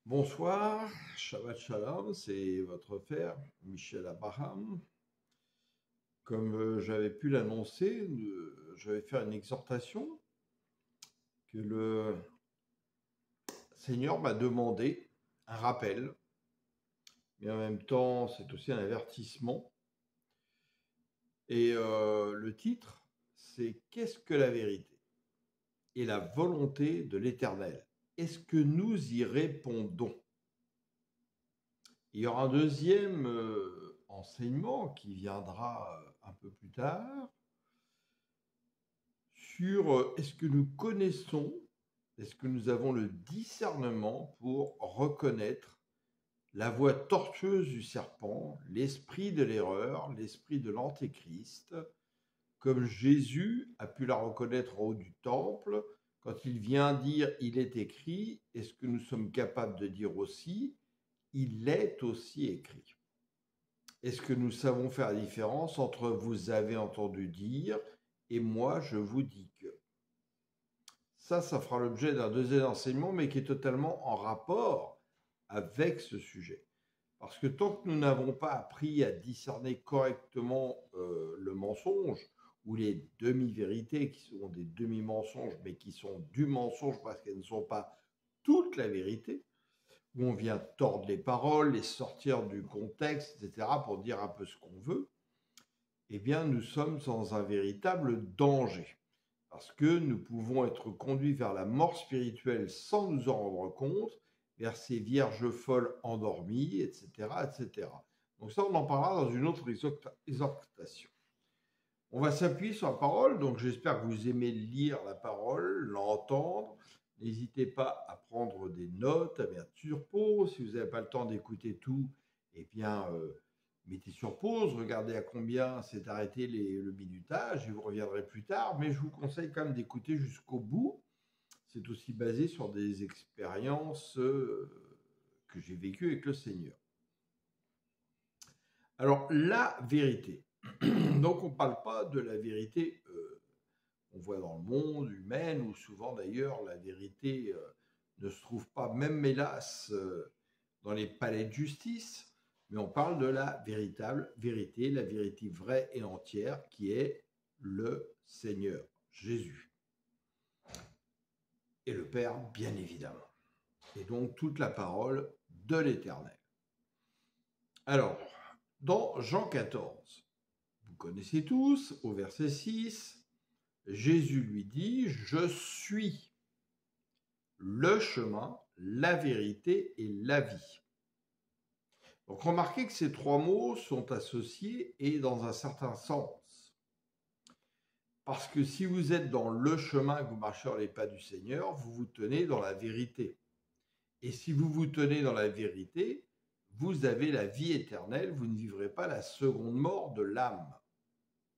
Bonsoir, Shabbat Shalom, c'est votre frère Michel Abraham. Comme j'avais pu l'annoncer, je vais faire une exhortation que le Seigneur m'a demandé, un rappel, mais en même temps c'est aussi un avertissement. Et le titre, c'est « Qu'est-ce que la vérité et la volonté de l'Éternel ?» Est-ce que nous y répondons? Il y aura un deuxième enseignement qui viendra un peu plus tard sur est-ce que nous connaissons, est-ce que nous avons le discernement pour reconnaître la voie tortueuse du serpent, l'esprit de l'erreur, l'esprit de l'antéchrist, comme Jésus a pu la reconnaître en haut du temple, quand il vient dire « il est écrit », est-ce que nous sommes capables de dire aussi « il est aussi écrit ». Est-ce que nous savons faire la différence entre « vous avez entendu dire » et « moi je vous dis que ». Ça fera l'objet d'un deuxième enseignement, mais qui est totalement en rapport avec ce sujet. Parce que tant que nous n'avons pas appris à discerner correctement le mensonge, ou les demi-vérités qui sont des demi-mensonges, mais qui sont du mensonge parce qu'elles ne sont pas toute la vérité, où on vient tordre les paroles, les sortir du contexte, etc., pour dire un peu ce qu'on veut, eh bien, nous sommes dans un véritable danger. Parce que nous pouvons être conduits vers la mort spirituelle sans nous en rendre compte, vers ces vierges folles endormies, etc., etc. Donc ça, on en parlera dans une autre exhortation. On va s'appuyer sur la parole, donc j'espère que vous aimez lire la parole, l'entendre. N'hésitez pas à prendre des notes, à mettre sur pause. Si vous n'avez pas le temps d'écouter tout, eh bien, mettez sur pause, regardez à combien s'est arrêté le minutage et vous reviendrez plus tard. Mais je vous conseille quand même d'écouter jusqu'au bout. C'est aussi basé sur des expériences que j'ai vécues avec le Seigneur. Alors, la vérité. Donc, on ne parle pas de la vérité qu'on voit dans le monde humain, où souvent d'ailleurs la vérité ne se trouve pas, même hélas, dans les palais de justice, mais on parle de la véritable vérité, la vérité vraie et entière, qui est le Seigneur Jésus. Et le Père, bien évidemment. Et donc toute la parole de l'Éternel. Alors, dans Jean 14, vous connaissez tous, au verset 6, Jésus lui dit « Je suis le chemin, la vérité et la vie ». Donc remarquez que ces trois mots sont associés et dans un certain sens. Parce que si vous êtes dans le chemin, que vous marchez dans les pas du Seigneur, vous vous tenez dans la vérité. Et si vous vous tenez dans la vérité, vous avez la vie éternelle, vous ne vivrez pas la seconde mort de l'âme.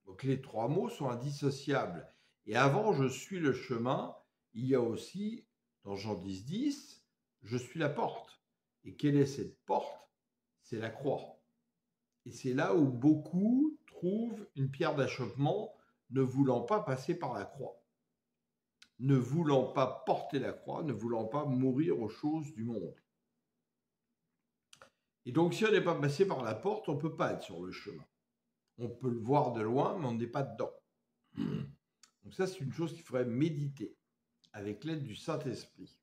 Donc les trois mots sont indissociables. Et avant « je suis le chemin », il y a aussi, dans Jean 10, 10, « je suis la porte ». Et quelle est cette porte? C'est la croix. Et c'est là où beaucoup trouvent une pierre d'achoppement, ne voulant pas passer par la croix, ne voulant pas porter la croix, ne voulant pas mourir aux choses du monde. Et donc, si on n'est pas passé par la porte, on ne peut pas être sur le chemin. On peut le voir de loin, mais on n'est pas dedans. Donc ça, c'est une chose qu'il faudrait méditer avec l'aide du Saint-Esprit.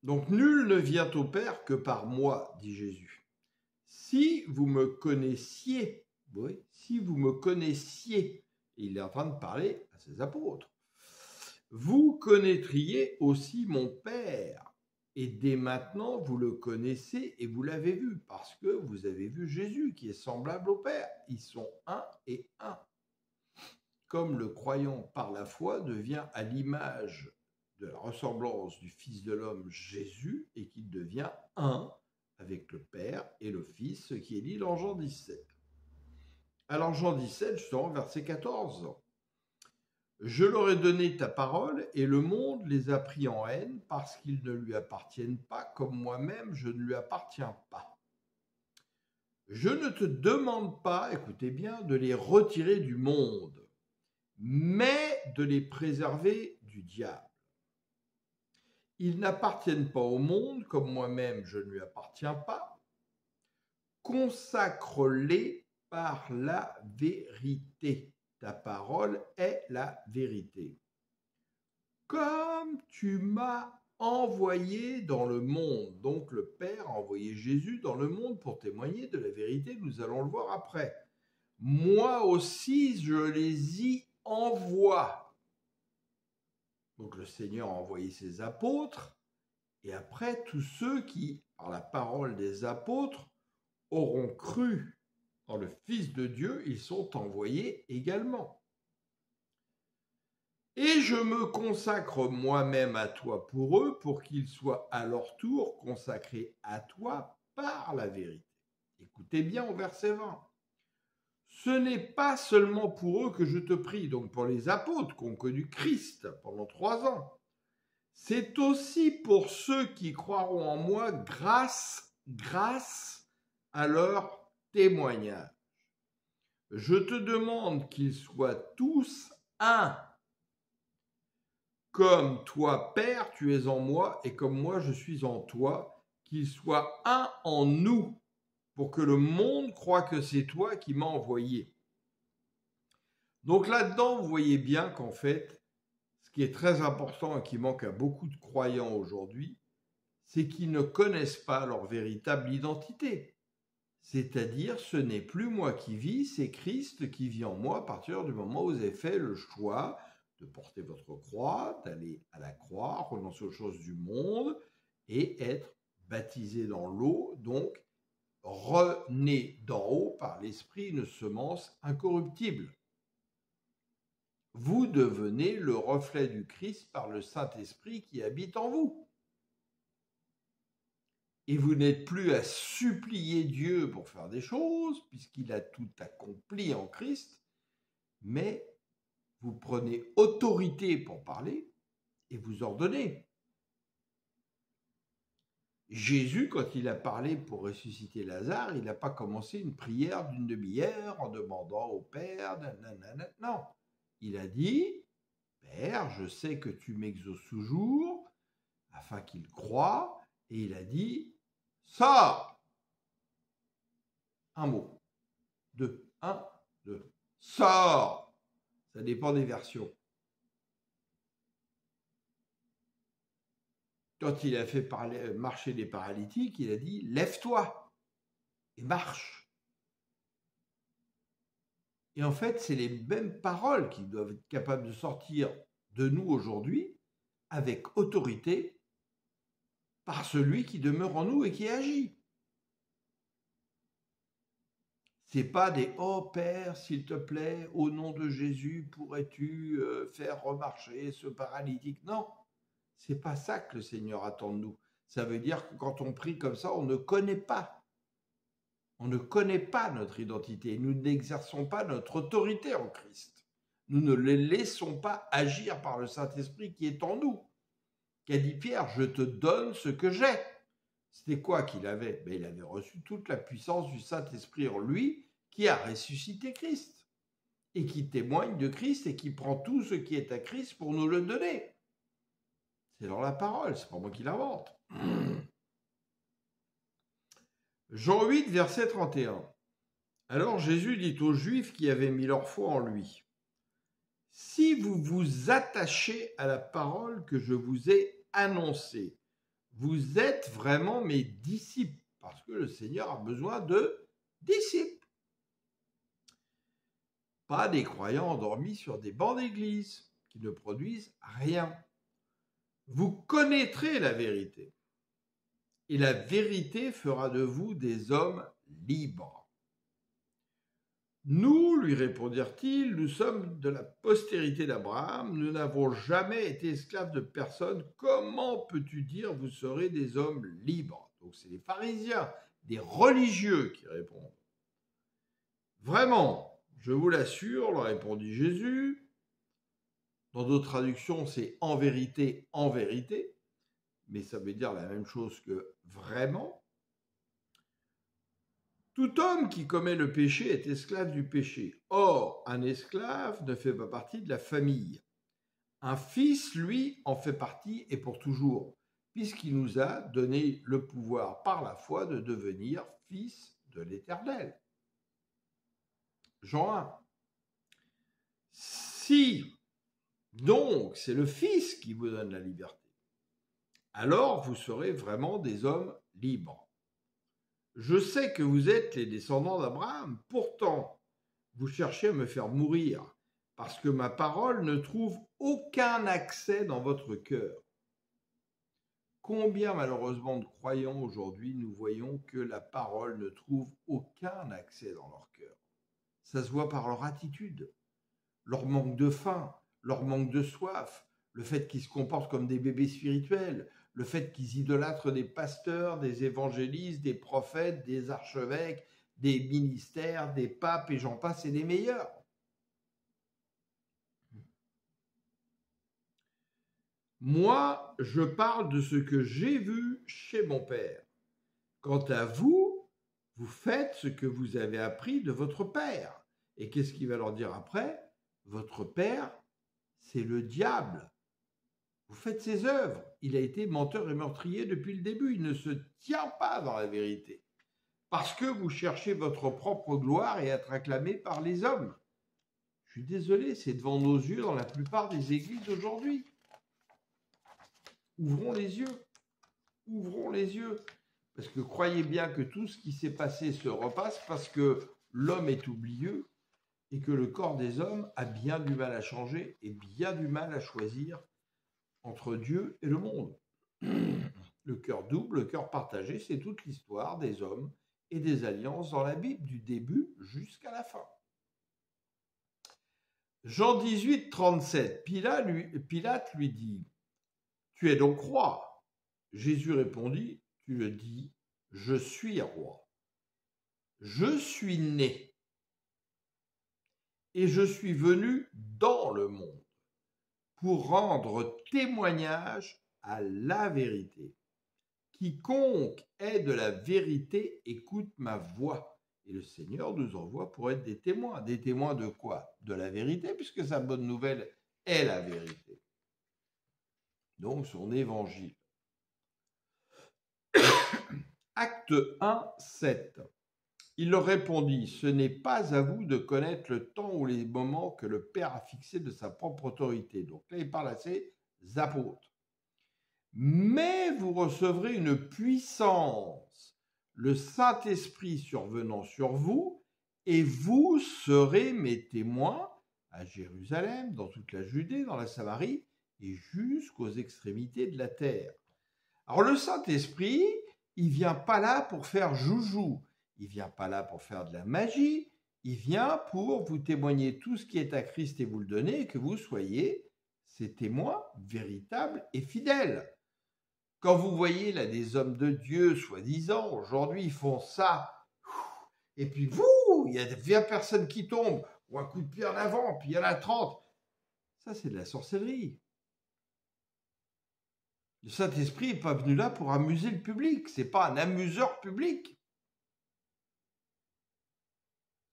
Donc, nul ne vient au Père que par moi, dit Jésus. Si vous me connaissiez, oui, si vous me connaissiez, et il est en train de parler à ses apôtres, vous connaîtriez aussi mon Père. Et dès maintenant, vous le connaissez et vous l'avez vu, parce que vous avez vu Jésus qui est semblable au Père. Ils sont un et un. Comme le croyant par la foi devient à l'image de la ressemblance du Fils de l'homme Jésus et qu'il devient un avec le Père et le Fils, ce qui est dit dans Jean 17. Alors Jean 17, justement, verset 14. « Je leur ai donné ta parole et le monde les a pris en haine parce qu'ils ne lui appartiennent pas comme moi-même je ne lui appartiens pas. Je ne te demande pas, écoutez bien, de les retirer du monde, mais de les préserver du diable. Ils n'appartiennent pas au monde, comme moi-même je ne lui appartiens pas. Consacre-les par la vérité. Ta parole est la vérité. Comme tu m'as envoyé dans le monde. Donc le Père a envoyé Jésus dans le monde pour témoigner de la vérité, nous allons le voir après. Moi aussi, je les y envoie. Donc le Seigneur a envoyé ses apôtres, et après, tous ceux qui, par la parole des apôtres, auront cru dans le Fils de Dieu, ils sont envoyés également. Et je me consacre moi-même à toi pour eux, pour qu'ils soient à leur tour consacrés à toi par la vérité. Écoutez bien au verset 20. Ce n'est pas seulement pour eux que je te prie, donc pour les apôtres qui ont connu Christ pendant 3 ans. C'est aussi pour ceux qui croiront en moi grâce à leur témoignage. Je te demande qu'ils soient tous un. Comme toi, Père, tu es en moi, et comme moi, je suis en toi, qu'ils soient un en nous, pour que le monde croie que c'est toi qui m'as envoyé. Donc là-dedans, vous voyez bien qu'en fait, ce qui est très important et qui manque à beaucoup de croyants aujourd'hui, c'est qu'ils ne connaissent pas leur véritable identité. C'est-à-dire, ce n'est plus moi qui vis, c'est Christ qui vit en moi à partir du moment où vous avez fait le choix de porter votre croix, d'aller à la croix, renoncer aux choses du monde et être baptisé dans l'eau, donc rené d'en haut par l'Esprit, une semence incorruptible. Vous devenez le reflet du Christ par le Saint-Esprit qui habite en vous. Et vous n'êtes plus à supplier Dieu pour faire des choses, puisqu'il a tout accompli en Christ, mais vous prenez autorité pour parler et vous ordonnez. Jésus, quand il a parlé pour ressusciter Lazare, il n'a pas commencé une prière d'une demi-heure en demandant au Père, nanana, non. Il a dit, Père, je sais que tu m'exauces toujours, afin qu'il croie, et il a dit, sors. Un mot. 2, 1, 2. Sors. Ça dépend des versions. Quand il a fait marcher les paralytiques, il a dit, lève-toi et marche. Et en fait, c'est les mêmes paroles qui doivent être capables de sortir de nous aujourd'hui avec autorité par celui qui demeure en nous et qui agit. C'est pas des « Oh Père, s'il te plaît, au nom de Jésus, pourrais-tu faire remarcher ce paralytique ?» Non, c'est pas ça que le Seigneur attend de nous. Ça veut dire que quand on prie comme ça, on ne connaît pas. On ne connaît pas notre identité. Nous n'exerçons pas notre autorité en Christ. Nous ne les laissons pas agir par le Saint-Esprit qui est en nous. Qu'a dit Pierre, je te donne ce que j'ai. C'était quoi qu'il avait? Il avait reçu toute la puissance du Saint-Esprit en lui qui a ressuscité Christ et qui témoigne de Christ et qui prend tout ce qui est à Christ pour nous le donner. C'est dans la parole, c'est pas moi qui l'invente. Jean 8, verset 31. Alors Jésus dit aux Juifs qui avaient mis leur foi en lui, « Si vous vous attachez à la parole que je vous ai annoncée, vous êtes vraiment mes disciples, parce que le Seigneur a besoin de disciples. Pas des croyants endormis sur des bancs d'église qui ne produisent rien. Vous connaîtrez la vérité, et la vérité fera de vous des hommes libres. » Nous, lui répondirent-ils, nous sommes de la postérité d'Abraham, nous n'avons jamais été esclaves de personne. Comment peux-tu dire vous serez des hommes libres? Donc c'est les pharisiens, des religieux qui répondent. Vraiment, je vous l'assure, leur répondit Jésus. Dans d'autres traductions, c'est en vérité, mais ça veut dire la même chose que vraiment. Tout homme qui commet le péché est esclave du péché. Or, un esclave ne fait pas partie de la famille. Un fils, lui, en fait partie et pour toujours. puisqu'il nous a donné le pouvoir par la foi de devenir fils de l'Éternel. Jean 1. Si, donc, c'est le Fils qui vous donne la liberté, alors vous serez vraiment des hommes libres. Je sais que vous êtes les descendants d'Abraham, pourtant, vous cherchez à me faire mourir, parce que ma parole ne trouve aucun accès dans votre cœur. Combien malheureusement de croyants aujourd'hui nous voyons que la parole ne trouve aucun accès dans leur cœur. Ça se voit par leur attitude, leur manque de faim, leur manque de soif, le fait qu'ils se comportent comme des bébés spirituels, le fait qu'ils idolâtrent des pasteurs, des évangélistes, des prophètes, des archevêques, des ministères, des papes et j'en passe et des meilleurs. Moi, je parle de ce que j'ai vu chez mon père. Quant à vous, vous faites ce que vous avez appris de votre père. Et qu'est-ce qu'il va leur dire après? Votre père, c'est le diable. Vous faites ses œuvres. Il a été menteur et meurtrier depuis le début. Il ne se tient pas dans la vérité. Parce que vous cherchez votre propre gloire et être acclamé par les hommes. Je suis désolé, c'est devant nos yeux dans la plupart des églises aujourd'hui. Ouvrons les yeux. Ouvrons les yeux. Parce que croyez bien que tout ce qui s'est passé se repasse parce que l'homme est oublieux et que le corps des hommes a bien du mal à changer et bien du mal à choisir entre Dieu et le monde. Le cœur double, le cœur partagé, c'est toute l'histoire des hommes et des alliances dans la Bible, du début jusqu'à la fin. Jean 18, 37, Pilate lui dit « Tu es donc roi ?» Jésus répondit « Tu le dis, je suis roi. Je suis né et je suis venu dans le monde pour rendre témoignage à la vérité. Quiconque est de la vérité écoute ma voix. » Et le Seigneur nous envoie pour être des témoins. Des témoins de quoi? De la vérité, puisque sa bonne nouvelle est la vérité. Donc son évangile. Acte 1, 7. Il leur répondit, « Ce n'est pas à vous de connaître le temps ou les moments que le Père a fixés de sa propre autorité. » Donc là, il parle à ses apôtres. « Mais vous recevrez une puissance, le Saint-Esprit survenant sur vous, et vous serez mes témoins à Jérusalem, dans toute la Judée, dans la Samarie, et jusqu'aux extrémités de la terre. » Alors le Saint-Esprit, il vient pas là pour faire joujou. Il vient pas là pour faire de la magie, il vient pour vous témoigner tout ce qui est à Christ et vous le donner, et que vous soyez ses témoins véritables et fidèles. Quand vous voyez là des hommes de Dieu, soi-disant, aujourd'hui ils font ça, et puis il y a 20 personnes qui tombent, ou un coup de pied en avant, puis il y en a 30. Ça, c'est de la sorcellerie. Le Saint-Esprit n'est pas venu là pour amuser le public, c'est pas un amuseur public.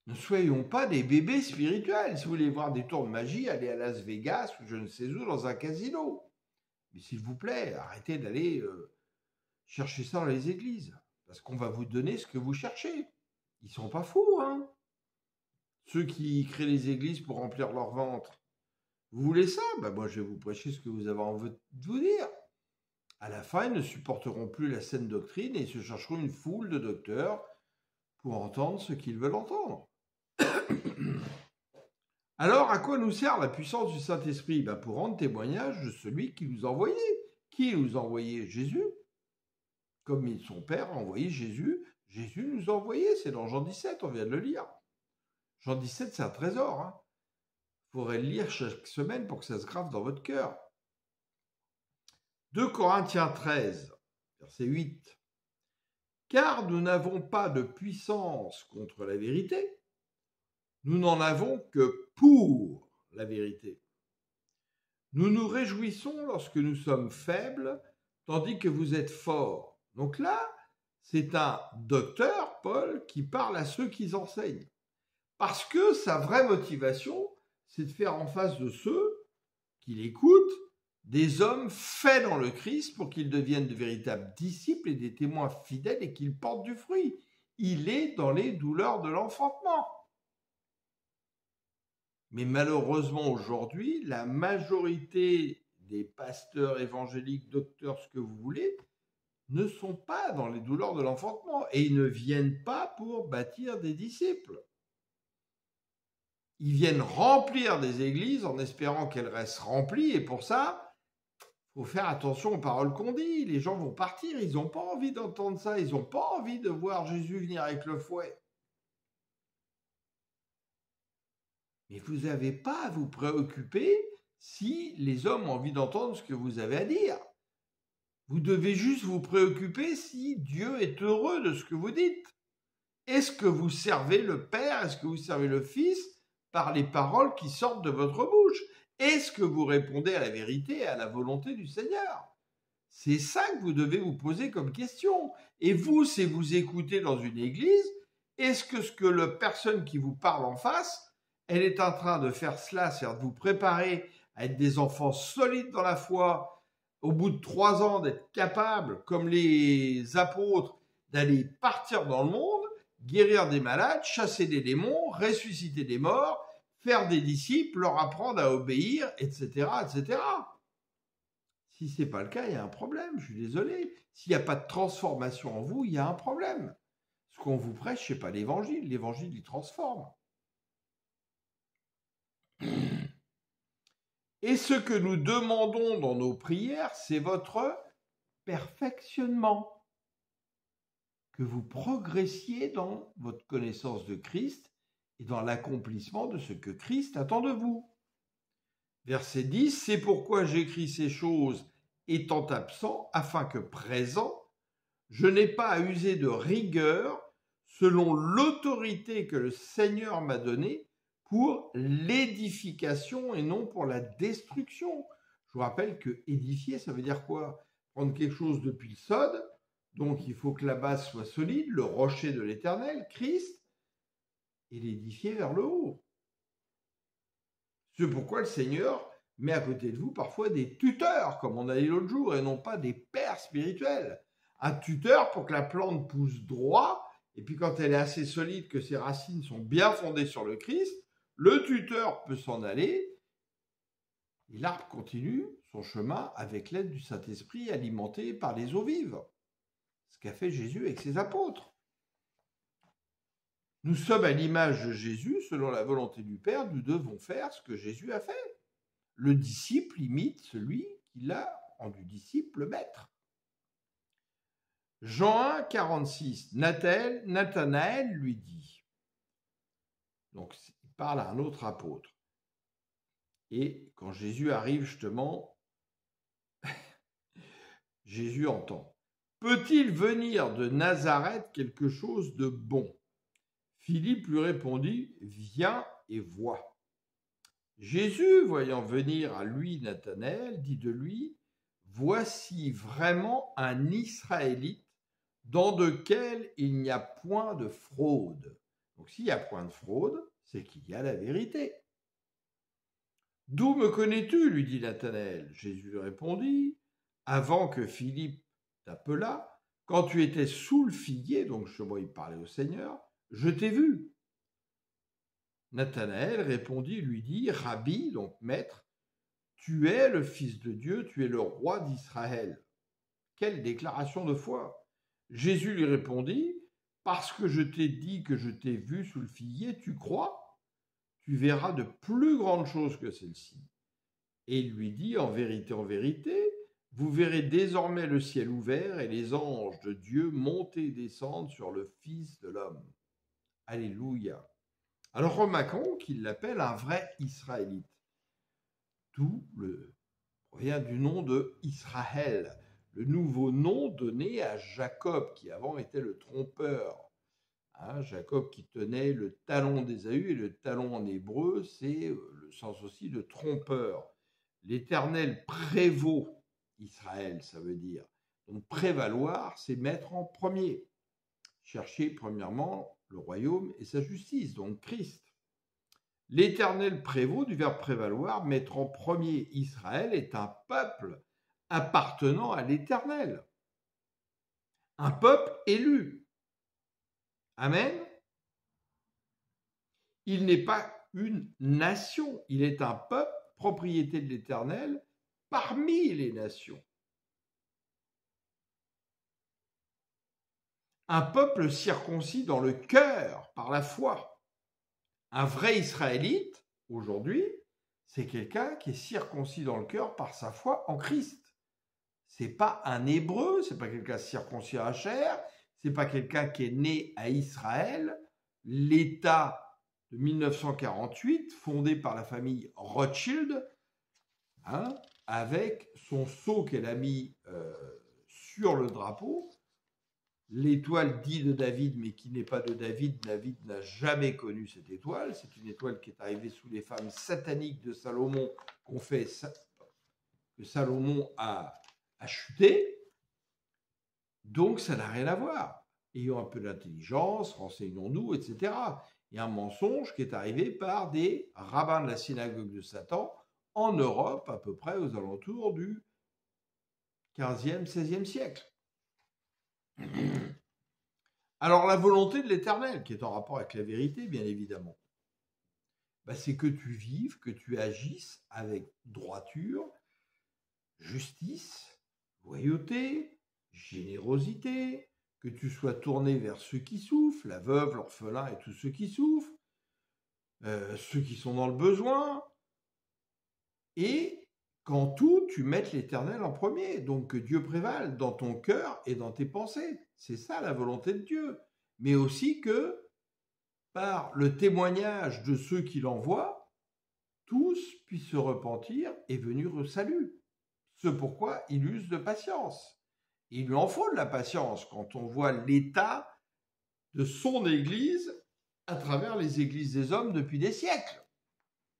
Ne soyons pas des bébés spirituels. Si vous voulez voir des tours de magie, allez à Las Vegas ou je ne sais où dans un casino. Mais s'il vous plaît, arrêtez d'aller chercher ça dans les églises. Parce qu'on va vous donner ce que vous cherchez. Ils sont pas fous, hein. Ceux qui créent les églises pour remplir leur ventre. Vous voulez ça? Moi, je vais vous prêcher ce que vous avez envie de vous dire. À la fin, ils ne supporteront plus la saine doctrine et ils se chercheront une foule de docteurs pour entendre ce qu'ils veulent entendre. Alors, à quoi nous sert la puissance du Saint-Esprit? Pour rendre témoignage de celui qui nous a envoyés. Qui nous a envoyé? Jésus. Comme son Père a envoyé Jésus, Jésus nous a envoyés. C'est dans Jean 17, on vient de le lire. Jean 17, c'est un trésor. Il faudrait le lire chaque semaine pour que ça se grave dans votre cœur. 2 Corinthiens 13, verset 8. Car nous n'avons pas de puissance contre la vérité, nous n'en avons que pour la vérité. Nous nous réjouissons lorsque nous sommes faibles, tandis que vous êtes forts. Donc là, c'est un docteur, Paul, qui parle à ceux qui enseignent. Parce que sa vraie motivation, c'est de faire en face de ceux qui l'écoutent des hommes faits dans le Christ pour qu'ils deviennent de véritables disciples et des témoins fidèles et qu'ils portent du fruit. Il est dans les douleurs de l'enfantement. Mais malheureusement aujourd'hui, la majorité des pasteurs évangéliques, docteurs, ce que vous voulez, ne sont pas dans les douleurs de l'enfantement et ils ne viennent pas pour bâtir des disciples. Ils viennent remplir des églises en espérant qu'elles restent remplies et pour ça, il faut faire attention aux paroles qu'on dit. Les gens vont partir, ils n'ont pas envie d'entendre ça, ils n'ont pas envie de voir Jésus venir avec le fouet. Mais vous n'avez pas à vous préoccuper si les hommes ont envie d'entendre ce que vous avez à dire. Vous devez juste vous préoccuper si Dieu est heureux de ce que vous dites. Est-ce que vous servez le Père? Est-ce que vous servez le Fils par les paroles qui sortent de votre bouche? Est-ce que vous répondez à la vérité et à la volonté du Seigneur? C'est ça que vous devez vous poser comme question. Et vous, si vous écoutez dans une église, est-ce que la personne qui vous parle en face, elle est en train de faire cela, c'est-à-dire de vous préparer à être des enfants solides dans la foi, au bout de 3 ans d'être capables, comme les apôtres, d'aller partir dans le monde, guérir des malades, chasser des démons, ressusciter des morts, faire des disciples, leur apprendre à obéir, etc., etc. Si ce n'est pas le cas, il y a un problème, je suis désolé. S'il n'y a pas de transformation en vous, il y a un problème. Ce qu'on vous prêche, ce n'est pas l'évangile. L'évangile, il transforme. Et ce que nous demandons dans nos prières, c'est votre perfectionnement. Que vous progressiez dans votre connaissance de Christ et dans l'accomplissement de ce que Christ attend de vous. Verset 10, c'est pourquoi j'écris ces choses étant absent, afin que présent, je n'ai pas à user de rigueur selon l'autorité que le Seigneur m'a donnée pour l'édification et non pour la destruction. Je vous rappelle que édifier, ça veut dire quoi? Prendre quelque chose depuis le sod, donc il faut que la base soit solide, le rocher de l'Éternel, Christ, et l'édifier vers le haut. C'est pourquoi le Seigneur met à côté de vous parfois des tuteurs, comme on a dit l'autre jour, et non pas des pères spirituels. Un tuteur pour que la plante pousse droit, et puis quand elle est assez solide, que ses racines sont bien fondées sur le Christ, le tuteur peut s'en aller, et l'arbre continue son chemin avec l'aide du Saint-Esprit alimenté par les eaux vives. Ce qu'a fait Jésus avec ses apôtres. Nous sommes à l'image de Jésus, selon la volonté du Père, nous devons faire ce que Jésus a fait. Le disciple imite celui qui l'a rendu disciple, le maître. Jean 1, 46, Nathanaël lui dit, donc il parle à un autre apôtre, et quand Jésus arrive justement, Jésus entend, peut-il venir de Nazareth quelque chose de bon? Philippe lui répondit, viens et vois. Jésus, voyant venir à lui Nathanaël, dit de lui, voici vraiment un Israélite dans lequel il n'y a point de fraude. Donc s'il n'y a point de fraude, c'est qu'il y a la vérité. D'où me connais-tu? Lui dit Nathanaël. Jésus lui répondit, avant que Philippe t'appelât, quand tu étais sous le figuier, donc justement il parlait au Seigneur, je t'ai vu. Nathanaël répondit, lui dit, Rabbi, donc maître, tu es le Fils de Dieu, tu es le roi d'Israël. Quelle déclaration de foi! Jésus lui répondit, parce que je t'ai dit que je t'ai vu sous le figuier, tu crois? Tu verras de plus grandes choses que celles-ci. Et il lui dit, en vérité, vous verrez désormais le ciel ouvert et les anges de Dieu monter et descendre sur le Fils de l'homme. Alléluia. Alors remarquons qu'il l'appelle un vrai Israélite. Tout provient du nom de Israël, le nouveau nom donné à Jacob, qui avant était le trompeur. Jacob qui tenait le talon d'Ésaü, et le talon en hébreu, c'est le sens aussi de trompeur. L'Éternel prévaut Israël, ça veut dire. Donc prévaloir, c'est mettre en premier. Chercher premièrement le royaume et sa justice, donc Christ. L'Éternel prévaut, du verbe prévaloir, mettre en premier Israël est un peuple appartenant à l'Éternel. Un peuple élu. Amen. Il n'est pas une nation, il est un peuple, propriété de l'Éternel, parmi les nations. Un peuple circoncis dans le cœur, par la foi. Un vrai Israélite, aujourd'hui, c'est quelqu'un qui est circoncis dans le cœur par sa foi en Christ. C'est pas un Hébreu, c'est pas quelqu'un circoncis à la chair, c'est pas quelqu'un qui est né à Israël. L'État de 1948, fondé par la famille Rothschild, avec son sceau qu'elle a mis sur le drapeau, l'étoile dit de David, mais qui n'est pas de David. David n'a jamais connu cette étoile. C'est une étoile qui est arrivée sous les femmes sataniques de Salomon, que Salomon a chuté. Donc, ça n'a rien à voir. Ayons un peu d'intelligence, renseignons-nous, etc. Il y a un mensonge qui est arrivé par des rabbins de la synagogue de Satan en Europe, à peu près aux alentours du 15e, 16e siècle. Alors, la volonté de l'Éternel, qui est en rapport avec la vérité, bien évidemment, c'est que tu vives, que tu agisses avec droiture, justice, loyauté, générosité, que tu sois tourné vers ceux qui souffrent, la veuve, l'orphelin et tous ceux qui souffrent, ceux qui sont dans le besoin, et qu'en tout, tu mettes l'Éternel en premier, donc que Dieu prévale dans ton cœur et dans tes pensées. C'est ça la volonté de Dieu. Mais aussi que, par le témoignage de ceux qui l'envoient, tous puissent se repentir et venir au salut. Ce pourquoi il use de patience. Il lui en faut de la patience quand on voit l'état de son Église à travers les églises des hommes depuis des siècles.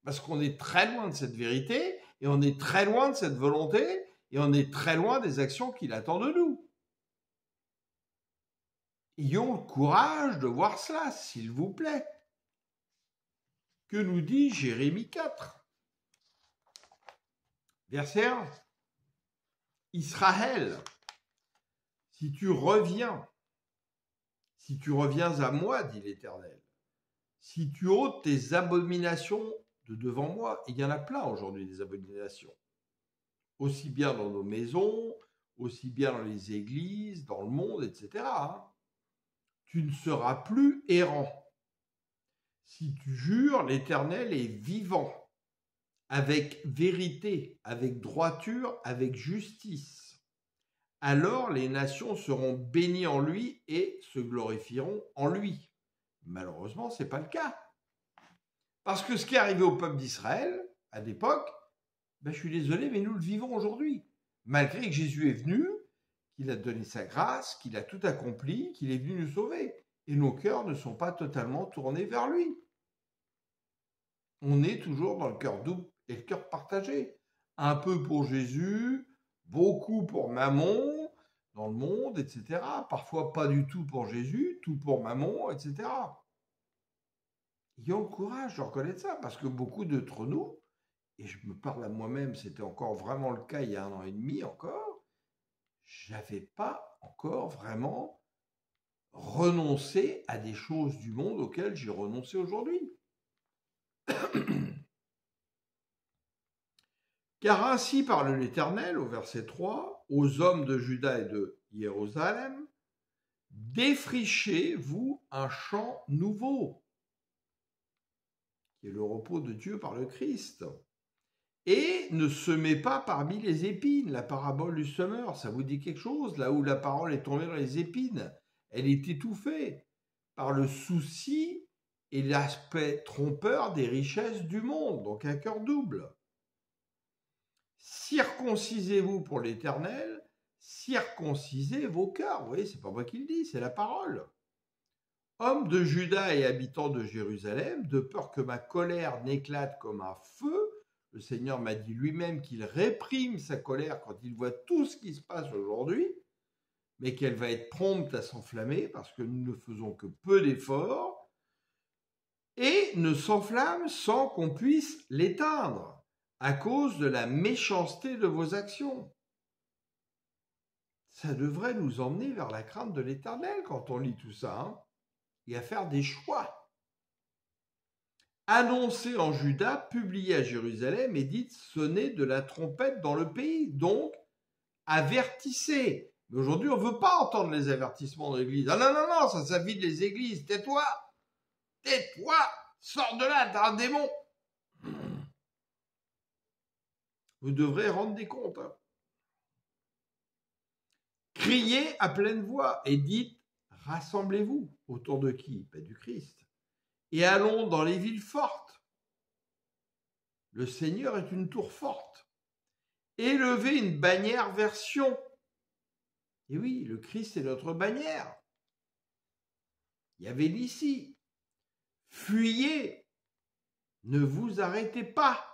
Parce qu'on est très loin de cette vérité, et on est très loin de cette volonté, et on est très loin des actions qu'il attend de nous. Ayons le courage de voir cela, s'il vous plaît. Que nous dit Jérémie 4 ? Verset 1. Israël, si tu reviens à moi, dit l'Éternel, si tu ôtes tes abominations de devant moi, et il y en a plein aujourd'hui des abominations, aussi bien dans nos maisons, aussi bien dans les églises, dans le monde, etc. Tu ne seras plus errant. Si tu jures, l'Éternel est vivant, avec vérité, avec droiture, avec justice. Alors les nations seront bénies en lui et se glorifieront en lui. Malheureusement, ce n'est pas le cas. Parce que ce qui est arrivé au peuple d'Israël, à l'époque, je suis désolé, mais nous le vivons aujourd'hui. Malgré que Jésus est venu, qu'il a donné sa grâce, qu'il a tout accompli, qu'il est venu nous sauver. Et nos cœurs ne sont pas totalement tournés vers lui. On est toujours dans le cœur double et le cœur partagé. Un peu pour Jésus, beaucoup pour Mammon, dans le monde, etc. Parfois pas du tout pour Jésus, tout pour Mammon, etc. Ayons le courage de reconnaître ça, parce que beaucoup d'entre nous, et je me parle à moi-même, c'était encore vraiment le cas il y a 1 an et demi encore, j'avais pas encore vraiment renoncé à des choses du monde auxquelles j'ai renoncé aujourd'hui. Car ainsi parle l'Éternel, au verset 3, aux hommes de Juda et de Jérusalem, défrichez-vous un champ nouveau, qui est le repos de Dieu par le Christ. Et ne semez pas parmi les épines, la parabole du semeur, ça vous dit quelque chose? Là où la parole est tombée dans les épines, elle est étouffée par le souci et l'aspect trompeur des richesses du monde, donc un cœur double. Circoncisez-vous pour l'Éternel, circoncisez vos cœurs. Vous voyez, c'est pas moi qui le dis, c'est la parole. Hommes de Juda et habitants de Jérusalem, de peur que ma colère n'éclate comme un feu, le Seigneur m'a dit lui-même qu'il réprime sa colère quand il voit tout ce qui se passe aujourd'hui, mais qu'elle va être prompte à s'enflammer parce que nous ne faisons que peu d'efforts. et ne s'enflamme sans qu'on puisse l'éteindre à cause de la méchanceté de vos actions. Ça devrait nous emmener vers la crainte de l'Éternel quand on lit tout ça, hein, et à faire des choix. Annoncez en Juda, publiez à Jérusalem et dites sonnez de la trompette dans le pays. Donc, avertissez. Mais aujourd'hui, on ne veut pas entendre les avertissements de l'Église. Ah non, non, non, ça vide les églises. Tais-toi, tais-toi, sors de là, t'as un démon. Vous devrez rendre des comptes. Hein. Criez à pleine voix et dites rassemblez-vous autour de qui? Du Christ. Et allons dans les villes fortes. Le Seigneur est une tour forte. Élevez une bannière vers Sion. Et oui, le Christ est notre bannière. Il y avait l'ici. Fuyez, ne vous arrêtez pas.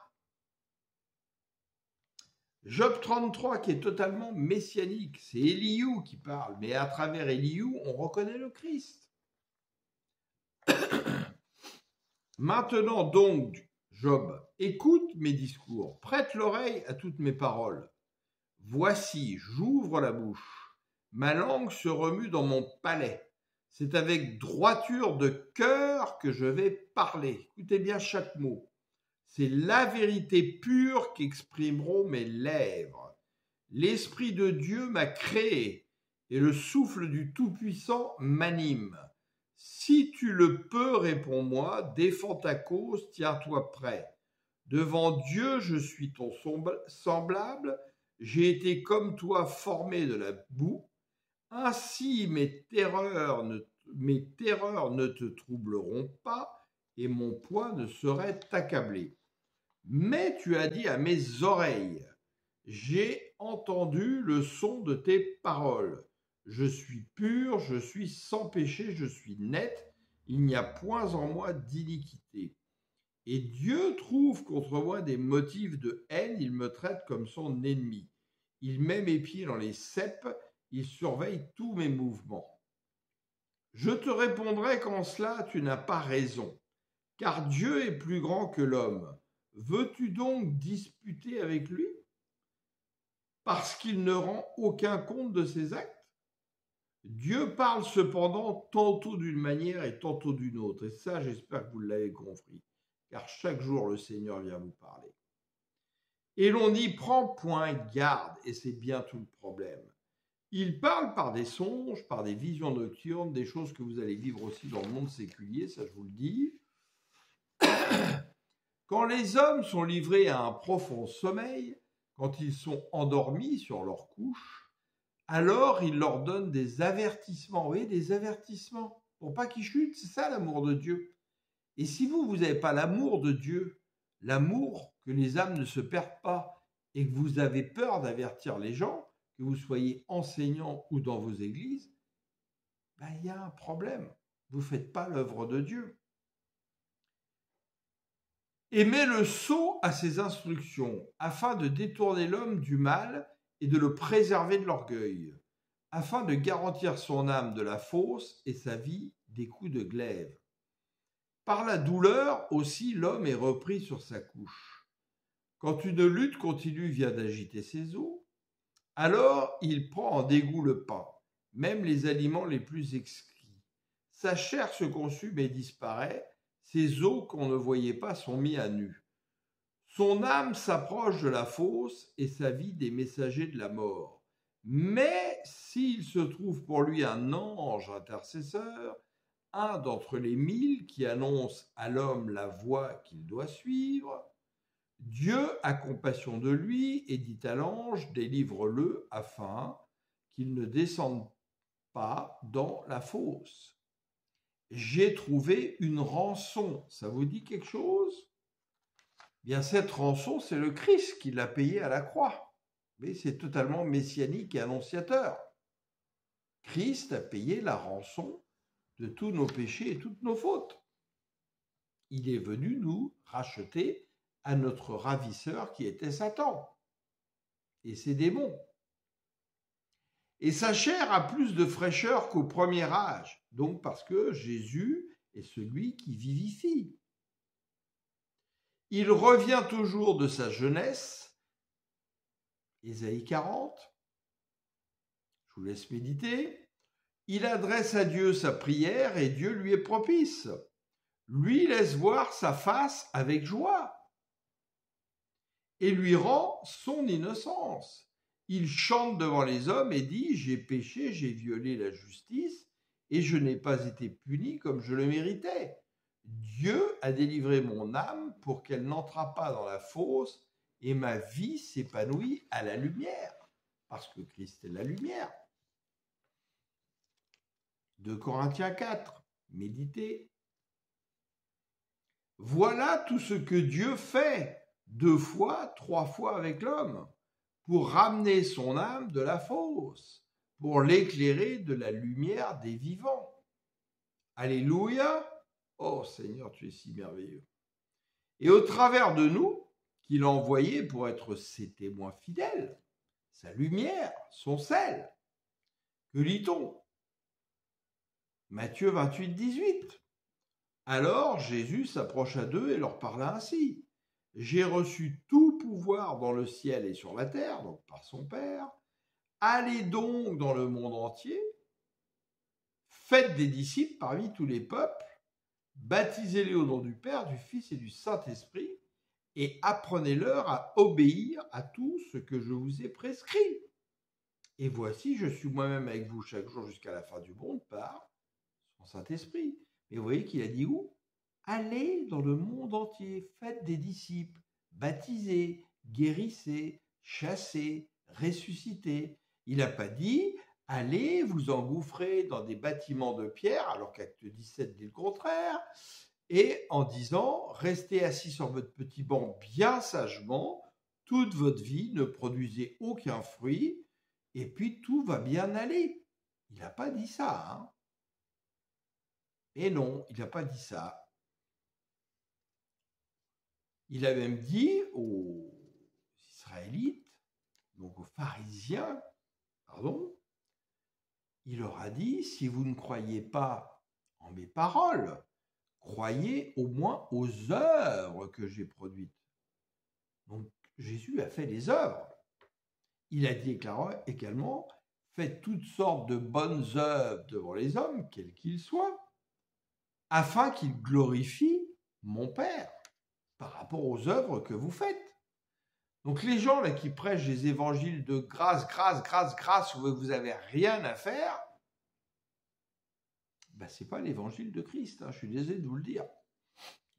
Job 33 qui est totalement messianique, c'est Éliou qui parle, mais à travers Éliou, on reconnaît le Christ. Maintenant donc, Job, écoute mes discours, prête l'oreille à toutes mes paroles. Voici, j'ouvre la bouche, ma langue se remue dans mon palais. C'est avec droiture de cœur que je vais parler. Écoutez bien chaque mot. C'est la vérité pure qu'exprimeront mes lèvres. L'Esprit de Dieu m'a créé et le souffle du Tout-Puissant m'anime. Si tu le peux, réponds-moi, défends ta cause, tiens-toi prêt. Devant Dieu, je suis ton semblable, j'ai été comme toi formé de la boue. Ainsi mes terreurs ne te troubleront pas et mon poids ne saurait t'accabler. Mais tu as dit à mes oreilles, j'ai entendu le son de tes paroles. Je suis pur, je suis sans péché, je suis net, il n'y a point en moi d'iniquité. Et Dieu trouve contre moi des motifs de haine, il me traite comme son ennemi. Il met mes pieds dans les ceps, il surveille tous mes mouvements. Je te répondrai qu'en cela tu n'as pas raison, car Dieu est plus grand que l'homme. Veux-tu donc disputer avec lui parce qu'il ne rend aucun compte de ses actes? Dieu parle cependant tantôt d'une manière et tantôt d'une autre. Et ça, j'espère que vous l'avez compris, car chaque jour, le Seigneur vient vous parler. Et l'on n'y prend point garde, et c'est bien tout le problème. Il parle par des songes, par des visions nocturnes, des choses que vous allez vivre aussi dans le monde séculier, ça je vous le dis. Quand les hommes sont livrés à un profond sommeil, quand ils sont endormis sur leur couche, alors il leur donne des avertissements. Vous voyez, des avertissements pour pas qu'ils chutent, c'est ça l'amour de Dieu. Et si vous n'avez pas l'amour de Dieu, l'amour que les âmes ne se perdent pas, et que vous avez peur d'avertir les gens, que vous soyez enseignant ou dans vos églises, il y a un problème. Vous ne faites pas l'œuvre de Dieu. Et met le sceau à ses instructions, afin de détourner l'homme du mal et de le préserver de l'orgueil, afin de garantir son âme de la fausse et sa vie des coups de glaive. Par la douleur aussi, l'homme est repris sur sa couche. Quand une lutte continue vient d'agiter ses os, alors il prend en dégoût le pain, même les aliments les plus exquis. Sa chair se consume et disparaît, ses os qu'on ne voyait pas sont mis à nu. Son âme s'approche de la fosse et sa vie des messagers de la mort. Mais s'il se trouve pour lui un ange intercesseur, un d'entre les 1000 qui annonce à l'homme la voie qu'il doit suivre, Dieu a compassion de lui et dit à l'ange, délivre-le afin qu'il ne descende pas dans la fosse. J'ai trouvé une rançon. Ça vous dit quelque chose? Bien, cette rançon, c'est le Christ qui l'a payée à la croix. Mais c'est totalement messianique et annonciateur. Christ a payé la rançon de tous nos péchés et toutes nos fautes. Il est venu nous racheter à notre ravisseur qui était Satan et ses démons. Et sa chair a plus de fraîcheur qu'au premier âge, donc parce que Jésus est celui qui vivifie. Il revient toujours de sa jeunesse, Ésaïe 40, je vous laisse méditer. Il adresse à Dieu sa prière et Dieu lui est propice. Lui laisse voir sa face avec joie et lui rend son innocence. Il chante devant les hommes et dit « J'ai péché, j'ai violé la justice et je n'ai pas été puni comme je le méritais. Dieu a délivré mon âme pour qu'elle n'entrât pas dans la fosse et ma vie s'épanouit à la lumière. » Parce que Christ est la lumière. 2 Corinthiens 4, méditez. Voilà tout ce que Dieu fait 2 fois, 3 fois avec l'homme pour ramener son âme de la fosse, pour l'éclairer de la lumière des vivants. Alléluia! Oh Seigneur, tu es si merveilleux. Et au travers de nous, qu'il a envoyé pour être ses témoins fidèles, sa lumière, son sel. Que lit-on? Matthieu 28, 18. Alors Jésus s'approcha d'eux et leur parla ainsi. J'ai reçu tout pouvoir dans le ciel et sur la terre, donc par son Père. Allez donc dans le monde entier, faites des disciples parmi tous les peuples, baptisez-les au nom du Père, du Fils et du Saint-Esprit, et apprenez-leur à obéir à tout ce que je vous ai prescrit. Et voici, je suis moi-même avec vous chaque jour jusqu'à la fin du monde par son Saint-Esprit. Mais vous voyez qu'il a dit où? Allez dans le monde entier, faites des disciples, baptisez, guérissez, chassez, ressuscitez. Il n'a pas dit allez vous engouffrer dans des bâtiments de pierre, alors qu'Acte 17 dit le contraire, et en disant restez assis sur votre petit banc bien sagement, toute votre vie, ne produisez aucun fruit, et puis tout va bien aller. Il n'a pas dit ça, hein. Et non, il n'a pas dit ça. Il a même dit aux Israélites, donc aux pharisiens, il leur a dit, si vous ne croyez pas en mes paroles, croyez au moins aux œuvres que j'ai produites. Donc Jésus a fait les œuvres. Il a dit également, faites toutes sortes de bonnes œuvres devant les hommes, quels qu'ils soient, afin qu'ils glorifient mon Père par rapport aux œuvres que vous faites. Donc les gens là qui prêchent des évangiles de grâce, où vous n'avez rien à faire, ce n'est pas l'évangile de Christ, hein, je suis désolé de vous le dire.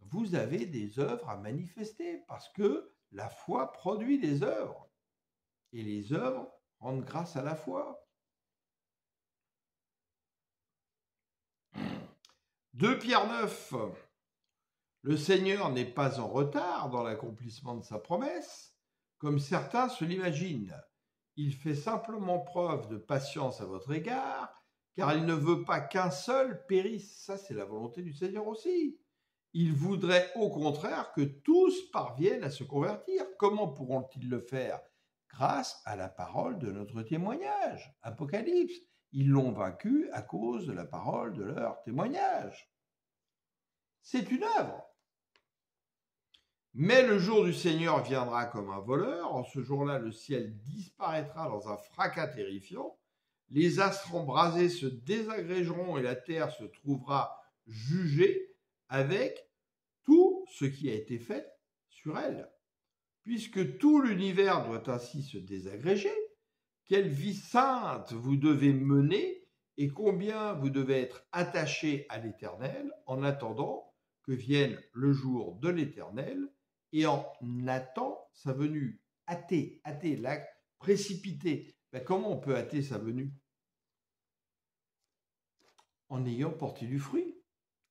Vous avez des œuvres à manifester parce que la foi produit des œuvres. Et les œuvres rendent grâce à la foi. 2 Pierre 9. Le Seigneur n'est pas en retard dans l'accomplissement de sa promesse, comme certains se l'imaginent. Il fait simplement preuve de patience à votre égard, car il ne veut pas qu'un seul périsse. Ça, c'est la volonté du Seigneur aussi. Il voudrait au contraire que tous parviennent à se convertir. Comment pourront-ils le faire? Grâce à la parole de notre témoignage. Apocalypse. Ils l'ont vaincu à cause de la parole de leur témoignage. C'est une œuvre. Mais le jour du Seigneur viendra comme un voleur. En ce jour-là, le ciel disparaîtra dans un fracas terrifiant. Les astres embrasés se désagrégeront et la terre se trouvera jugée avec tout ce qui a été fait sur elle. Puisque tout l'univers doit ainsi se désagréger, quelle vie sainte vous devez mener et combien vous devez être attaché à l'Éternel en attendant que vienne le jour de l'Éternel et en attendant sa venue. Hâter, là, précipiter. Comment on peut hâter sa venue? En ayant porté du fruit,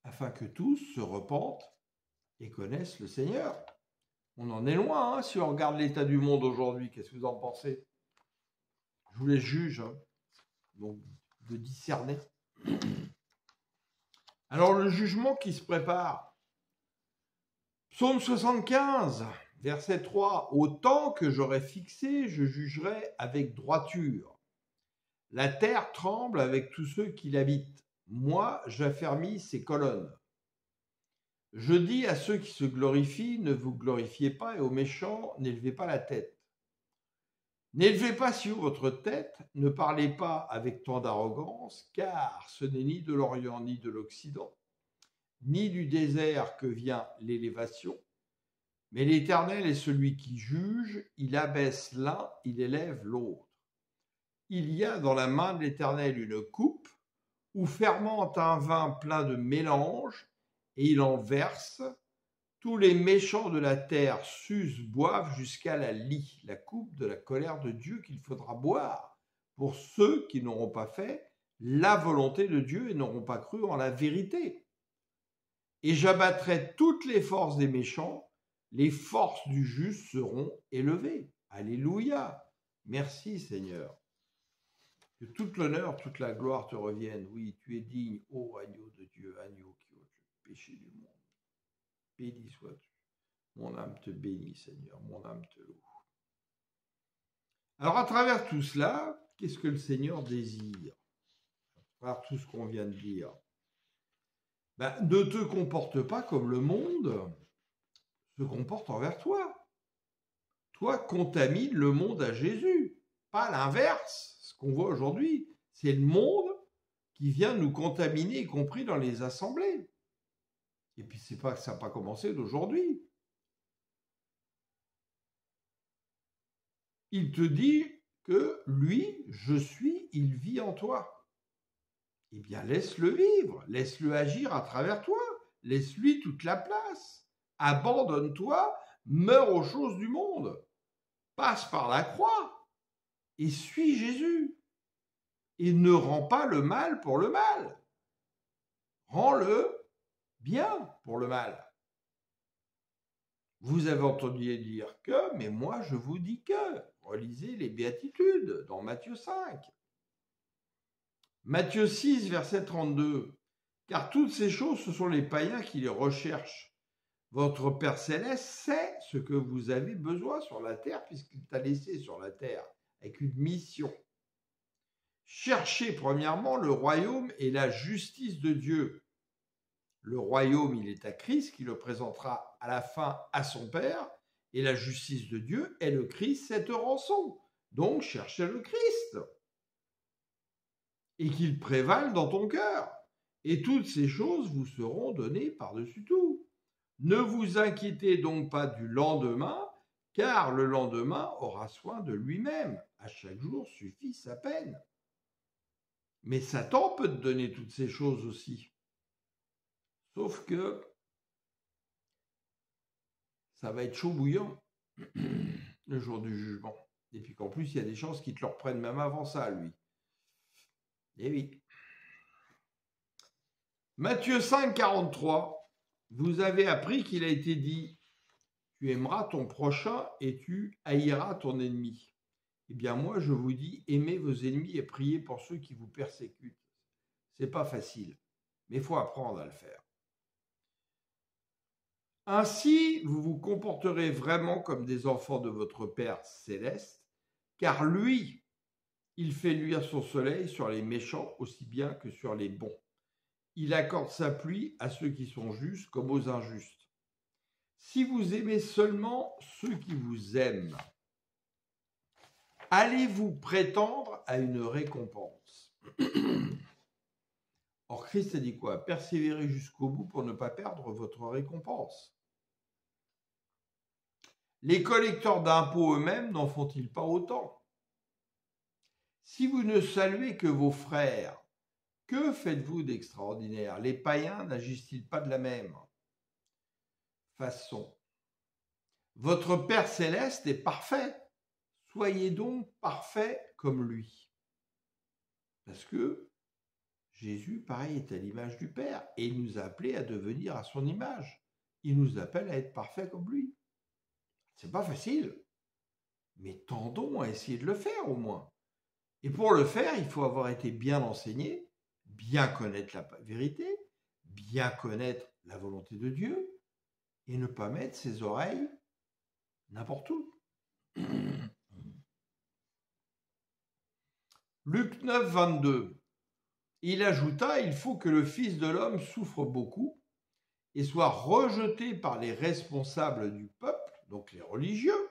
afin que tous se repentent et connaissent le Seigneur. On en est loin, hein, si on regarde l'état du monde aujourd'hui. Qu'est-ce que vous en pensez? Je vous les juge, hein, donc de discerner. Alors le jugement qui se prépare. Psaume 75, verset 3. Au temps que j'aurai fixé, je jugerai avec droiture. La terre tremble avec tous ceux qui l'habitent. Moi, j'affermis ses colonnes. Je dis à ceux qui se glorifient, ne vous glorifiez pas, et aux méchants, n'élevez pas la tête. N'élevez pas sur votre tête, ne parlez pas avec tant d'arrogance, car ce n'est ni de l'Orient ni de l'Occident, ni du désert que vient l'élévation, mais l'Éternel est celui qui juge, il abaisse l'un, il élève l'autre. Il y a dans la main de l'Éternel une coupe, où fermente un vin plein de mélange, et il en verse. Tous les méchants de la terre s'usent, boivent jusqu'à la lie, la coupe de la colère de Dieu qu'il faudra boire pour ceux qui n'auront pas fait la volonté de Dieu et n'auront pas cru en la vérité. Et j'abattrai toutes les forces des méchants, les forces du juste seront élevées. Alléluia. Merci Seigneur. Que toute l'honneur, toute la gloire te reviennent. Oui, tu es digne, ô agneau de Dieu, agneau qui ôte le péché du monde. Béni sois-tu. Mon âme te bénit, Seigneur, mon âme te loue. Alors, à travers tout cela, qu'est-ce que le Seigneur désire? À travers tout ce qu'on vient de dire. Ne te comporte pas comme le monde se comporte envers toi. Toi, contamine le monde à Jésus, pas l'inverse. Ce qu'on voit aujourd'hui, c'est le monde qui vient nous contaminer, y compris dans les assemblées. Et puis, c'est pas que ça n'a pas commencé d'aujourd'hui. Il te dit que lui, je suis, il vit en toi. Eh bien, laisse-le vivre, laisse-le agir à travers toi, laisse-lui toute la place. Abandonne-toi, meurs aux choses du monde, passe par la croix et suis Jésus. Et ne rends pas le mal pour le mal. Rends-le bien pour le mal. Vous avez entendu dire que, mais moi je vous dis que. Relisez les béatitudes dans Matthieu 5. Matthieu 6, verset 32. Car toutes ces choses, ce sont les païens qui les recherchent. Votre Père Céleste sait ce que vous avez besoin sur la terre, puisqu'il t'a laissé sur la terre avec une mission. Cherchez premièrement le royaume et la justice de Dieu. Le royaume, il est à Christ, qui le présentera à la fin à son Père, et la justice de Dieu est le Christ, cette rançon. Donc, cherchez le Christ. Et qu'il prévale dans ton cœur. Et toutes ces choses vous seront données par-dessus tout. Ne vous inquiétez donc pas du lendemain, car le lendemain aura soin de lui-même. À chaque jour suffit sa peine. Mais Satan peut te donner toutes ces choses aussi. Sauf que ça va être chaud bouillant le jour du jugement. Et puis qu'en plus, il y a des chances qu'il te le reprenne même avant ça, lui. Eh oui. Matthieu 5, 43. Vous avez appris qu'il a été dit, tu aimeras ton prochain et tu haïras ton ennemi. Eh bien moi, je vous dis, aimez vos ennemis et priez pour ceux qui vous persécutent. C'est pas facile, mais il faut apprendre à le faire. Ainsi, vous vous comporterez vraiment comme des enfants de votre Père céleste, car lui, il fait luire son soleil sur les méchants aussi bien que sur les bons. Il accorde sa pluie à ceux qui sont justes comme aux injustes. Si vous aimez seulement ceux qui vous aiment, allez-vous prétendre à une récompense? Or, Christ a dit quoi? Persévérez jusqu'au bout pour ne pas perdre votre récompense. Les collecteurs d'impôts eux-mêmes n'en font-ils pas autant? Si vous ne saluez que vos frères, que faites-vous d'extraordinaire? Les païens n'agissent-ils pas de la même façon? Votre Père céleste est parfait. Soyez donc parfaits comme lui. Parce que Jésus, pareil, est à l'image du Père et il nous a appelés à devenir à son image. Il nous appelle à être parfaits comme lui. C'est pas facile, mais tendons à essayer de le faire au moins. Et pour le faire, il faut avoir été bien enseigné, bien connaître la vérité, bien connaître la volonté de Dieu et ne pas mettre ses oreilles n'importe où. Luc 9, 22. Il ajouta, il faut que le Fils de l'homme souffre beaucoup et soit rejeté par les responsables du peuple, donc les religieux.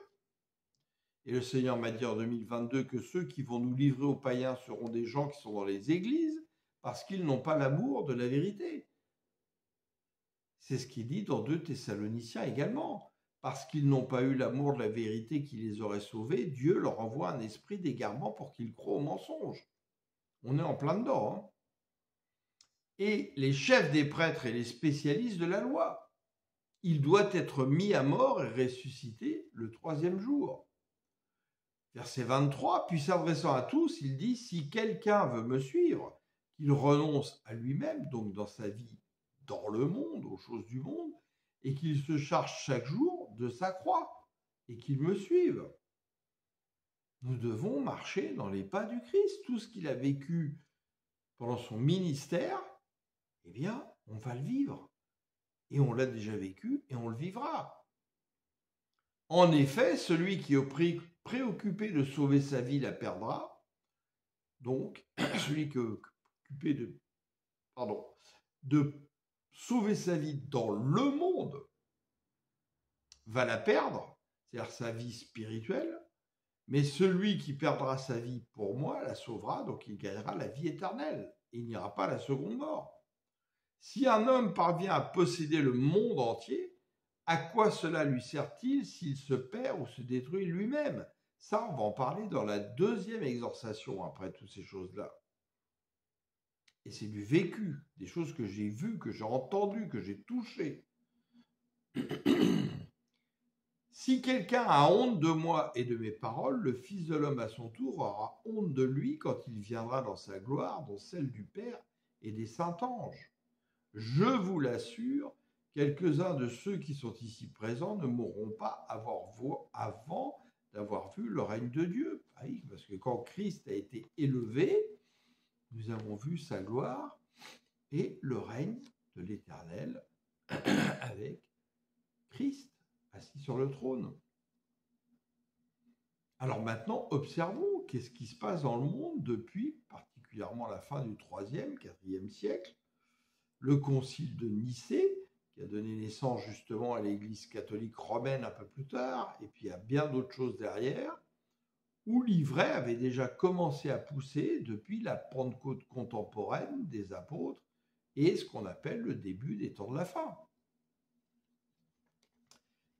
Et le Seigneur m'a dit en 2022 que ceux qui vont nous livrer aux païens seront des gens qui sont dans les églises parce qu'ils n'ont pas l'amour de la vérité. C'est ce qu'il dit dans 2 Thessaloniciens également. Parce qu'ils n'ont pas eu l'amour de la vérité qui les aurait sauvés, Dieu leur envoie un esprit d'égarement pour qu'ils croient au mensonge. On est en plein dedans. Hein. Et les chefs des prêtres et les spécialistes de la loi, il doit être mis à mort et ressuscité le 3e jour. Verset 23, puis s'adressant à tous, il dit, si quelqu'un veut me suivre, qu'il renonce à lui-même, donc dans sa vie, dans le monde, aux choses du monde, et qu'il se charge chaque jour de sa croix, et qu'il me suive. Nous devons marcher dans les pas du Christ. Tout ce qu'il a vécu pendant son ministère, eh bien, on va le vivre. Et on l'a déjà vécu, et on le vivra. En effet, celui qui est préoccupé de sauver sa vie la perdra. Donc, celui qui est occupé de sauver sa vie dans le monde va la perdre, c'est-à-dire sa vie spirituelle, mais celui qui perdra sa vie pour moi la sauvera, donc il gagnera la vie éternelle, et il n'ira pas à la seconde mort. Si un homme parvient à posséder le monde entier, à quoi cela lui sert-il s'il se perd ou se détruit lui-même? Ça, on va en parler dans la 2e exhortation après toutes ces choses-là. Et c'est du vécu, des choses que j'ai vues, que j'ai entendues, que j'ai touchées. Si quelqu'un a honte de moi et de mes paroles, le Fils de l'homme à son tour aura honte de lui quand il viendra dans sa gloire, dans celle du Père et des saints anges. Je vous l'assure, quelques-uns de ceux qui sont ici présents ne mourront pas avant d'avoir vu le règne de Dieu. Oui, parce que quand Christ a été élevé, nous avons vu sa gloire et le règne de l'Éternel avec Christ assis sur le trône. Alors maintenant, observons qu'est-ce qui se passe dans le monde depuis particulièrement la fin du 3e, 4e siècle, le concile de Nicée, qui a donné naissance justement à l'Église catholique romaine un peu plus tard, et puis à bien d'autres choses derrière, où l'ivraie avait déjà commencé à pousser depuis la Pentecôte contemporaine des apôtres et ce qu'on appelle le début des temps de la fin.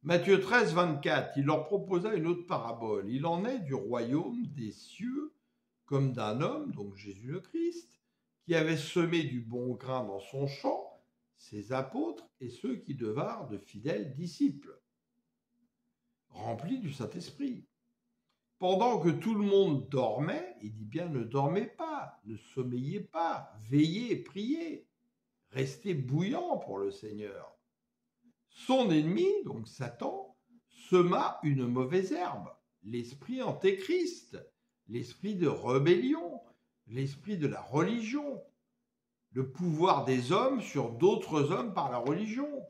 Matthieu 13, 24, il leur proposa une autre parabole. Il en est du royaume des cieux comme d'un homme, donc Jésus le Christ, qui avait semé du bon grain dans son champ, ses apôtres et ceux qui devinrent de fidèles disciples, remplis du Saint-Esprit. Pendant que tout le monde dormait, il dit bien ne dormez pas, ne sommeillez pas, veillez, priez, restez bouillants pour le Seigneur. Son ennemi, donc Satan, sema une mauvaise herbe, l'esprit antéchrist, l'esprit de rébellion, l'esprit de la religion, le pouvoir des hommes sur d'autres hommes par la religion,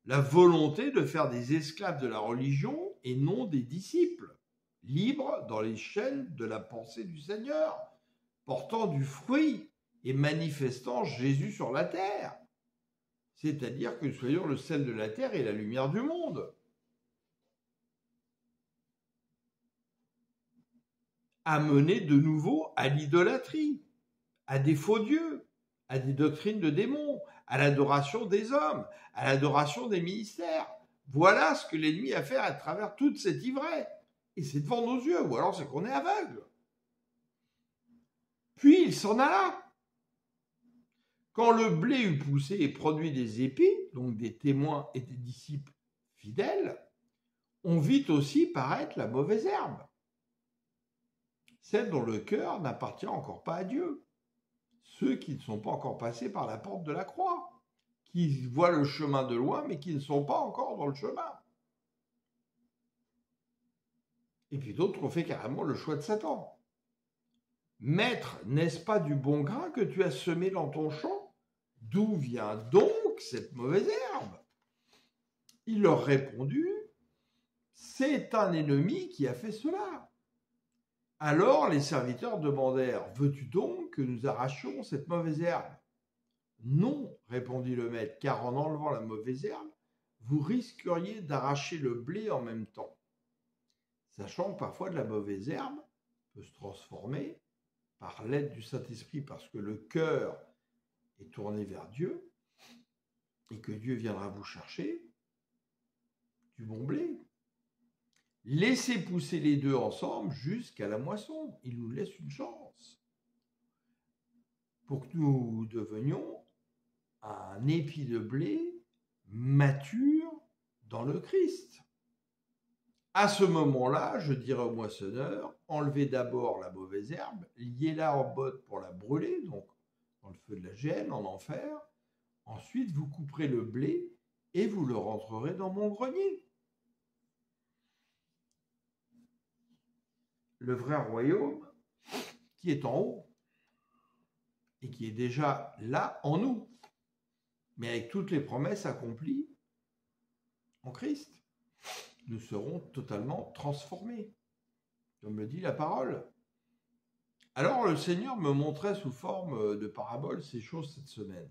la volonté de faire des esclaves de la religion et non des disciples, libres dans les chaînes de la pensée du Seigneur, portant du fruit et manifestant Jésus sur la terre. C'est-à-dire que nous soyons le sel de la terre et la lumière du monde. Amener de nouveau à l'idolâtrie, à des faux dieux, à des doctrines de démons, à l'adoration des hommes, à l'adoration des ministères. Voilà ce que l'ennemi a fait à travers toute cette ivraie. Et c'est devant nos yeux, ou alors c'est qu'on est aveugle. Puis il s'en alla. Quand le blé eut poussé et produit des épis, donc des témoins et des disciples fidèles, on vit aussi paraître la mauvaise herbe, celle dont le cœur n'appartient encore pas à Dieu, ceux qui ne sont pas encore passés par la porte de la croix, qui voient le chemin de loin mais qui ne sont pas encore dans le chemin. Et puis d'autres ont fait carrément le choix de Satan. Maître, n'est-ce pas du bon grain que tu as semé dans ton champ ? D'où vient donc cette mauvaise herbe ? Il leur répondit, c'est un ennemi qui a fait cela. Alors les serviteurs demandèrent, veux-tu donc que nous arrachions cette mauvaise herbe ? Non, répondit le maître, car en enlevant la mauvaise herbe, vous risqueriez d'arracher le blé en même temps. Sachant que parfois de la mauvaise herbe peut se transformer par l'aide du Saint-Esprit, parce que le cœur est tourné vers Dieu et que Dieu viendra vous chercher du bon blé. Laissez pousser les deux ensemble jusqu'à la moisson. Il nous laisse une chance pour que nous devenions un épi de blé mature dans le Christ. À ce moment-là, je dirai au moissonneur, enlevez d'abord la mauvaise herbe, liez-la en botte pour la brûler, donc dans le feu de la gêne, en enfer. Ensuite, vous couperez le blé et vous le rentrerez dans mon grenier. Le vrai royaume qui est en haut et qui est déjà là en nous, mais avec toutes les promesses accomplies en Christ. Nous serons totalement transformés, comme le dit la parole. Alors le Seigneur me montrait sous forme de parabole ces choses cette semaine.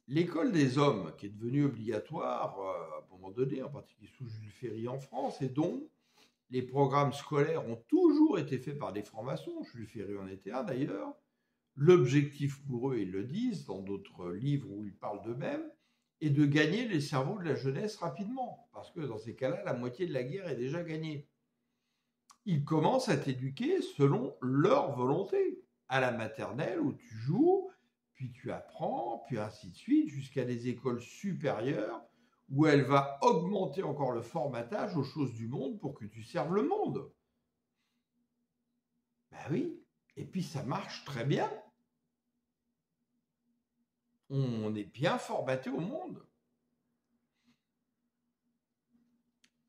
L'école des hommes, qui est devenue obligatoire à un moment donné, en particulier sous Jules Ferry en France, et dont les programmes scolaires ont toujours été faits par des francs-maçons, Jules Ferry en était un d'ailleurs. L'objectif pour eux, ils le disent dans d'autres livres où ils parlent d'eux-mêmes, est de gagner les cerveaux de la jeunesse rapidement, parce que dans ces cas-là, la moitié de la guerre est déjà gagnée. Ils commencent à t'éduquer selon leur volonté, à la maternelle où tu joues, puis tu apprends, puis ainsi de suite, jusqu'à des écoles supérieures où elle va augmenter encore le formatage aux choses du monde pour que tu serves le monde. Ben oui, et puis ça marche très bien. On est bien formaté au monde.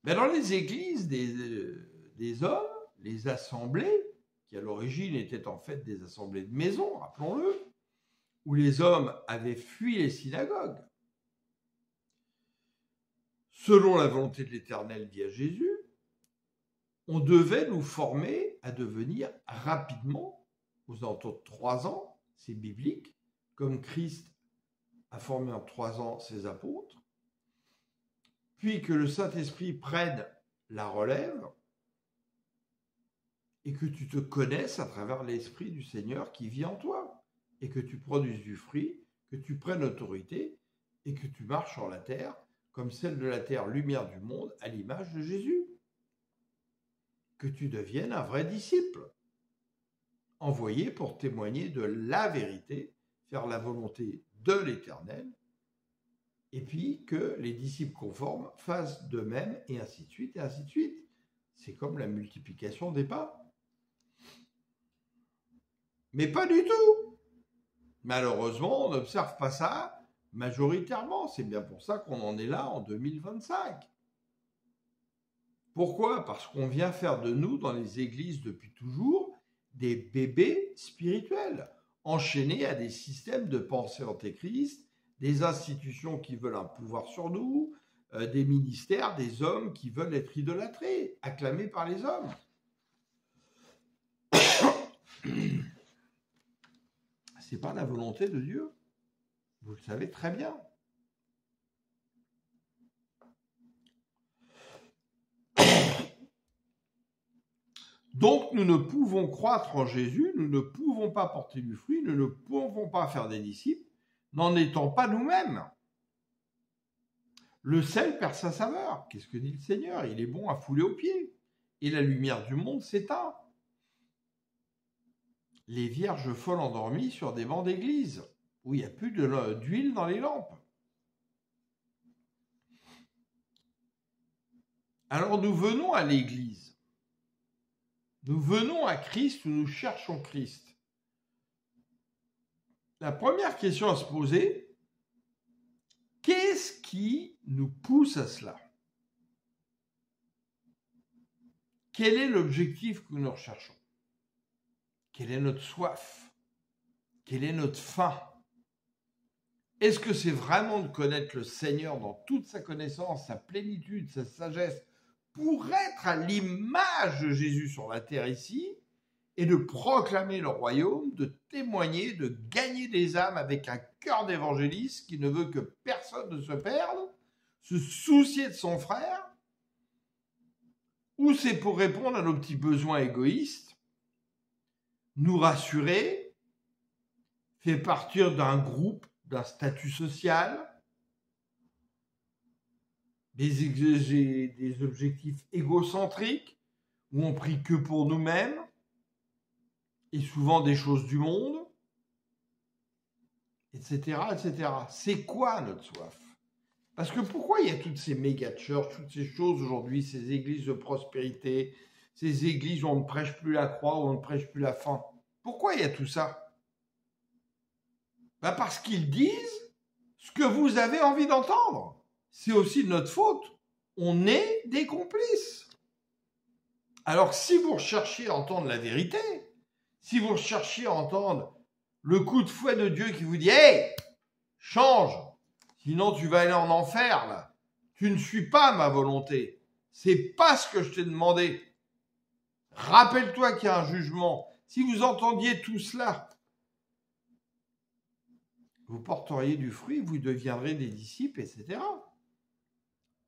Mais dans les églises des hommes, les assemblées, qui à l'origine étaient en fait des assemblées de maison, rappelons-le, où les hommes avaient fui les synagogues, selon la volonté de l'Éternel dit à Jésus, on devait nous former à devenir rapidement, aux alentours de 3 ans, c'est biblique, comme Christ a formé en 3 ans ses apôtres, puis que le Saint-Esprit prenne la relève et que tu te connaisses à travers l'Esprit du Seigneur qui vit en toi et que tu produises du fruit, que tu prennes autorité et que tu marches sur la terre comme celle de la terre, lumière du monde, à l'image de Jésus. Que tu deviennes un vrai disciple, envoyé pour témoigner de la vérité, faire la volonté de l'Éternel, et puis que les disciples conformes fassent de même, et ainsi de suite, et ainsi de suite. C'est comme la multiplication des pains. Mais pas du tout. Malheureusement, on n'observe pas ça majoritairement. C'est bien pour ça qu'on en est là en 2025. Pourquoi ? Parce qu'on vient faire de nous, dans les églises depuis toujours, des bébés spirituels, enchaînés à des systèmes de pensée antéchrist, des institutions qui veulent un pouvoir sur nous, des ministères, des hommes qui veulent être idolâtrés, acclamés par les hommes. C'est pas la volonté de Dieu. Vous le savez très bien. Donc, nous ne pouvons croître en Jésus, nous ne pouvons pas porter du fruit, nous ne pouvons pas faire des disciples, n'en étant pas nous-mêmes. Le sel perd sa saveur. Qu'est-ce que dit le Seigneur ? Il est bon à fouler aux pieds. Et la lumière du monde s'éteint. Les vierges folles endormies sur des bancs d'église, où il n'y a plus d'huile dans les lampes. Alors nous venons à l'église. Nous venons à Christ où nous cherchons Christ. La première question à se poser, qu'est-ce qui nous pousse à cela ? Quel est l'objectif que nous recherchons ? Quelle est notre soif ? Quelle est notre faim ? Est-ce que c'est vraiment de connaître le Seigneur dans toute sa connaissance, sa plénitude, sa sagesse, pour être à l'image de Jésus sur la terre ici, et de proclamer le royaume, de témoigner, de gagner des âmes avec un cœur d'évangéliste qui ne veut que personne ne se perde, se soucier de son frère, ou c'est pour répondre à nos petits besoins égoïstes, nous rassurer, faire partir d'un groupe, d'un statut social, des objectifs égocentriques, où on prie que pour nous-mêmes, et souvent des choses du monde, etc., etc. C'est quoi notre soif? Parce que pourquoi il y a toutes ces méga-churches, toutes ces choses aujourd'hui, ces églises de prospérité, ces églises où on ne prêche plus la croix, où on ne prêche plus la faim? Pourquoi il y a tout ça? Parce qu'ils disent ce que vous avez envie d'entendre. C'est aussi de notre faute. On est des complices. Alors si vous recherchez à entendre la vérité, si vous recherchez à entendre le coup de fouet de Dieu qui vous dit « Hey, change, sinon tu vas aller en enfer, là. Tu ne suis pas ma volonté. C'est pas ce que je t'ai demandé. Rappelle-toi qu'il y a un jugement. » Si vous entendiez tout cela, vous porteriez du fruit, vous deviendrez des disciples, etc.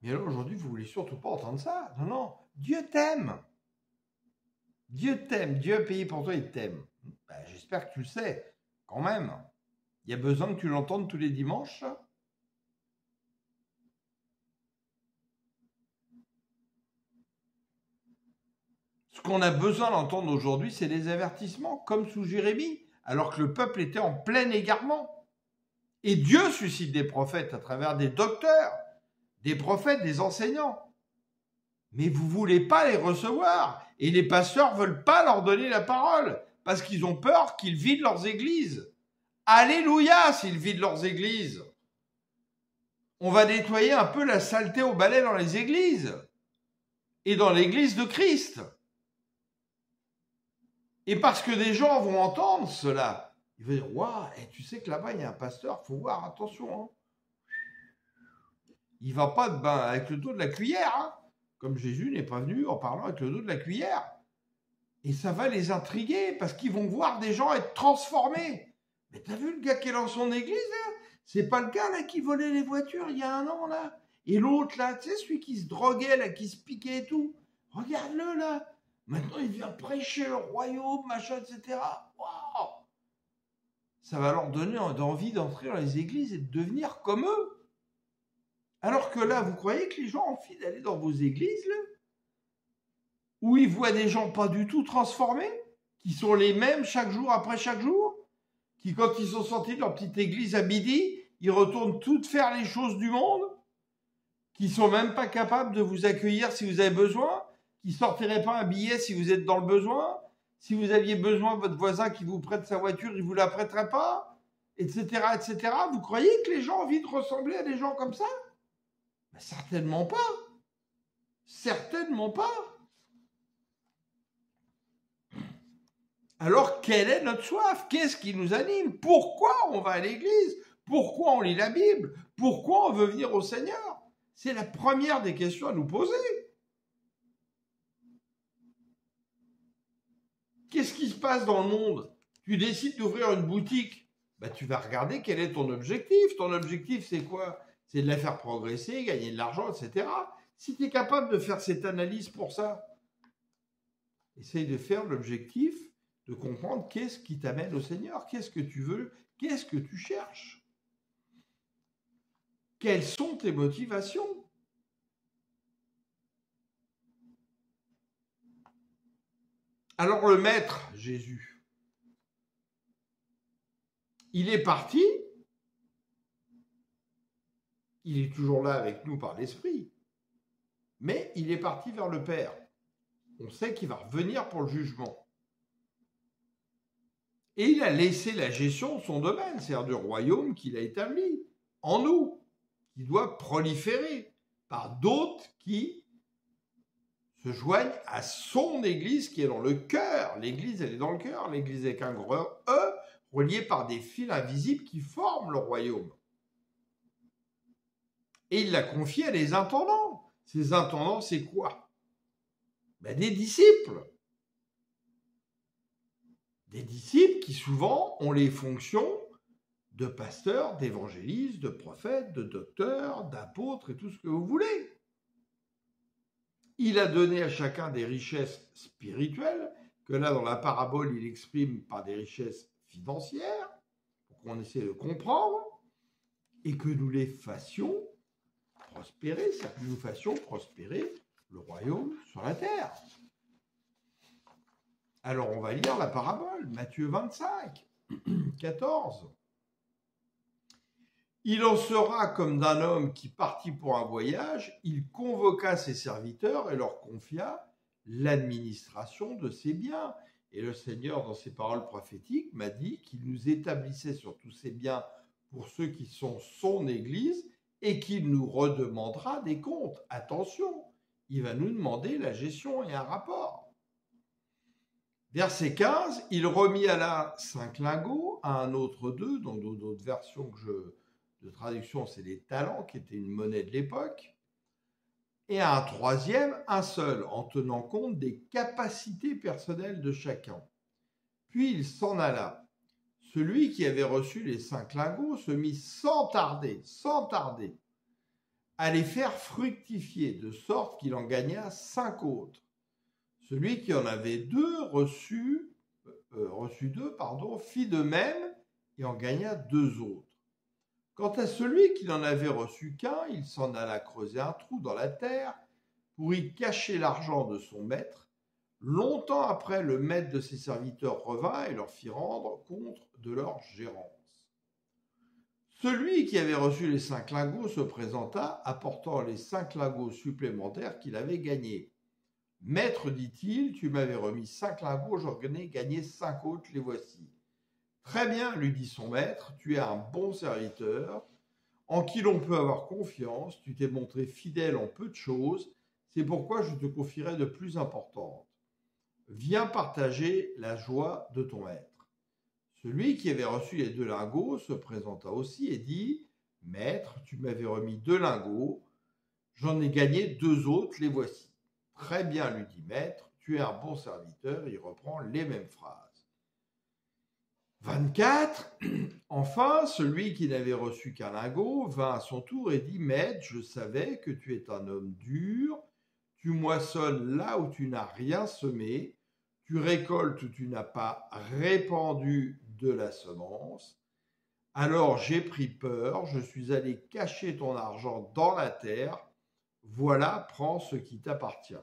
Mais alors aujourd'hui, vous voulez surtout pas entendre ça. Non, non, Dieu t'aime. Dieu t'aime, Dieu a payé pour toi, il t'aime. J'espère que tu le sais, quand même. Il y a besoin que tu l'entendes tous les dimanches, ça. Ce qu'on a besoin d'entendre aujourd'hui, c'est des avertissements, comme sous Jérémie, alors que le peuple était en plein égarement. Et Dieu suscite des prophètes à travers des docteurs, des prophètes, des enseignants. Mais vous ne voulez pas les recevoir. Et les pasteurs ne veulent pas leur donner la parole, parce qu'ils ont peur qu'ils vident leurs églises. Alléluia s'ils vident leurs églises. On va nettoyer un peu la saleté au balai dans les églises. Et dans l'église de Christ. Et parce que des gens vont entendre cela, ils vont dire « Waouh, tu sais que là-bas, il y a un pasteur, il faut voir, attention. Hein. Il ne va pas avec le dos de la cuillère. Hein. Comme Jésus n'est pas venu en parlant avec le dos de la cuillère. » Et ça va les intriguer parce qu'ils vont voir des gens être transformés. Mais t'as vu le gars qui est dans son église, là? C'est pas le gars là qui volait les voitures il y a un an, là? Et l'autre, là, tu sais, celui qui se droguait, là, qui se piquait et tout. Regarde-le, là. Maintenant, il vient prêcher le royaume, machin, etc. Waouh! Ça va leur donner envie d'entrer dans les églises et de devenir comme eux. Alors que là, vous croyez que les gens ont envie d'aller dans vos églises, là? Où ils voient des gens pas du tout transformés, qui sont les mêmes chaque jour après chaque jour, qui, quand ils sont sortis de leur petite église à midi, ils retournent toutes faire les choses du monde, qui sont même pas capables de vous accueillir si vous avez besoin, qui sortiraient pas un billet si vous êtes dans le besoin, si vous aviez besoin de votre voisin qui vous prête sa voiture, il vous la prêterait pas, etc., etc. Vous croyez que les gens ont envie de ressembler à des gens comme ça? Certainement pas. Certainement pas. Alors, quelle est notre soif? Qu'est-ce qui nous anime? Pourquoi on va à l'église? Pourquoi on lit la Bible? Pourquoi on veut venir au Seigneur? C'est la première des questions à nous poser. Qu'est-ce qui se passe dans le monde? Tu décides d'ouvrir une boutique. Tu vas regarder quel est ton objectif. Ton objectif, c'est quoi? C'est de la faire progresser, gagner de l'argent, etc. Si tu es capable de faire cette analyse pour ça, essaye de faire l'objectif de comprendre qu'est-ce qui t'amène au Seigneur, qu'est-ce que tu veux, qu'est-ce que tu cherches. Quelles sont tes motivations? Alors le Maître, Jésus, il est parti, il est toujours là avec nous par l'Esprit, mais il est parti vers le Père. On sait qu'il va revenir pour le jugement. Et il a laissé la gestion de son domaine, c'est-à-dire du royaume qu'il a établi en nous, qui doit proliférer par d'autres qui se joignent à son Église qui est dans le cœur. L'Église, elle est dans le cœur. L'Église avec un gros E, relié par des fils invisibles qui forment le royaume. Et il l'a confié à des intendants. Ces intendants, c'est quoi? Des disciples. Des disciples qui souvent ont les fonctions de pasteurs, d'évangélistes, de prophètes, de docteurs, d'apôtres et tout ce que vous voulez. Il a donné à chacun des richesses spirituelles, que là, dans la parabole, il exprime par des richesses financières, pour qu'on essaie de comprendre, et que nous les fassions prospérer, c'est-à-dire que nous fassions prospérer le royaume sur la terre. Alors, on va lire la parabole, Matthieu 25, 14. Il en sera comme d'un homme qui partit pour un voyage, il convoqua ses serviteurs et leur confia l'administration de ses biens. Et le Seigneur, dans ses paroles prophétiques, m'a dit qu'il nous établissait sur tous ses biens pour ceux qui sont son Église et qu'il nous redemandera des comptes. Attention, il va nous demander la gestion et un rapport. Verset 15, il remit à l'un 5 lingots, à un autre 2, dans d'autres versions de traduction, c'est les talents, qui étaient une monnaie de l'époque, et à un troisième, un seul, en tenant compte des capacités personnelles de chacun. Puis il s'en alla. Celui qui avait reçu les 5 lingots se mit sans tarder, à les faire fructifier, de sorte qu'il en gagna 5 autres. Celui qui en avait reçu 2, fit de même et en gagna 2 autres. Quant à celui qui n'en avait reçu qu'un, il s'en alla creuser un trou dans la terre pour y cacher l'argent de son maître. Longtemps après, le maître de ses serviteurs revint et leur fit rendre compte de leur gérance. Celui qui avait reçu les 5 lingots se présenta, apportant les 5 lingots supplémentaires qu'il avait gagnés. « Maître, dit-il, tu m'avais remis 5 lingots, j'en ai gagné 5 autres, les voici. » « Très bien, lui dit son maître, tu es un bon serviteur, en qui l'on peut avoir confiance, tu t'es montré fidèle en peu de choses, c'est pourquoi je te confierai de plus importantes. Viens partager la joie de ton maître. » Celui qui avait reçu les 2 lingots se présenta aussi et dit « Maître, tu m'avais remis 2 lingots, j'en ai gagné 2 autres, les voici. » « Très bien, lui dit maître, tu es un bon serviteur. » Il reprend les mêmes phrases. 24. Enfin, celui qui n'avait reçu qu'un lingot vint à son tour et dit « Maître, je savais que tu es un homme dur, tu moissonnes là où tu n'as rien semé, tu récoltes où tu n'as pas répandu de la semence. Alors j'ai pris peur, je suis allé cacher ton argent dans la terre. Voilà, prends ce qui t'appartient. »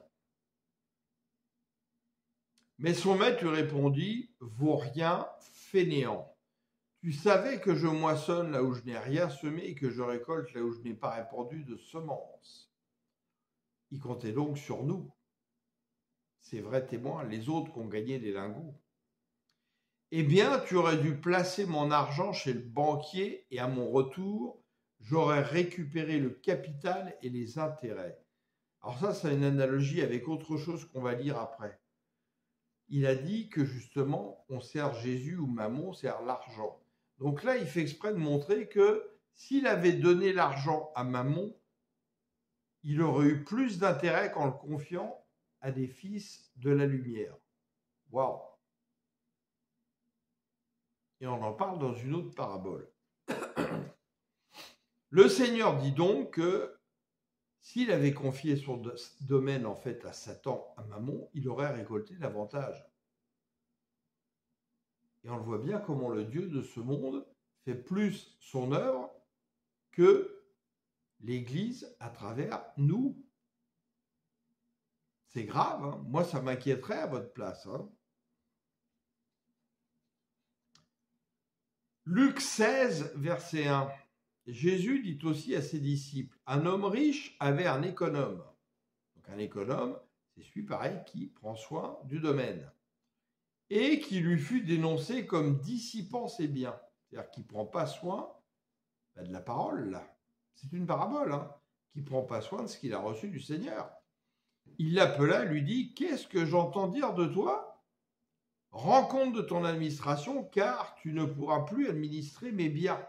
Mais son maître lui répondit « Vaut rien, fainéant. Tu savais que je moissonne là où je n'ai rien semé et que je récolte là où je n'ai pas répandu de semences. » Il comptait donc sur nous, ces vrais témoins, les autres qui ont gagné des lingots. « Eh bien, tu aurais dû placer mon argent chez le banquier et à mon retour, j'aurais récupéré le capital et les intérêts. » Alors ça, c'est une analogie avec autre chose qu'on va lire après. Il a dit que justement, on sert Jésus ou Mammon, on sert l'argent. Donc là, il fait exprès de montrer que s'il avait donné l'argent à Mammon, il aurait eu plus d'intérêt qu'en le confiant à des fils de la lumière. Waouh! Et on en parle dans une autre parabole. Le Seigneur dit donc que s'il avait confié son domaine en fait à Satan, à Mammon, il aurait récolté davantage. Et on le voit bien comment le Dieu de ce monde fait plus son œuvre que l'Église à travers nous. C'est grave, hein. Moi ça m'inquiéterait à votre place. Hein. Luc 16, verset 1. Jésus dit aussi à ses disciples, un homme riche avait un économe. Donc un économe, c'est celui pareil qui prend soin du domaine. Et qui lui fut dénoncé comme dissipant ses biens. C'est-à-dire qu'il ne prend pas soin de la parole, là. C'est une parabole, hein, qui ne prend pas soin de ce qu'il a reçu du Seigneur. Il l'appela, lui dit, qu'est-ce que j'entends dire de toi ? Rends compte de ton administration, car tu ne pourras plus administrer mes biens.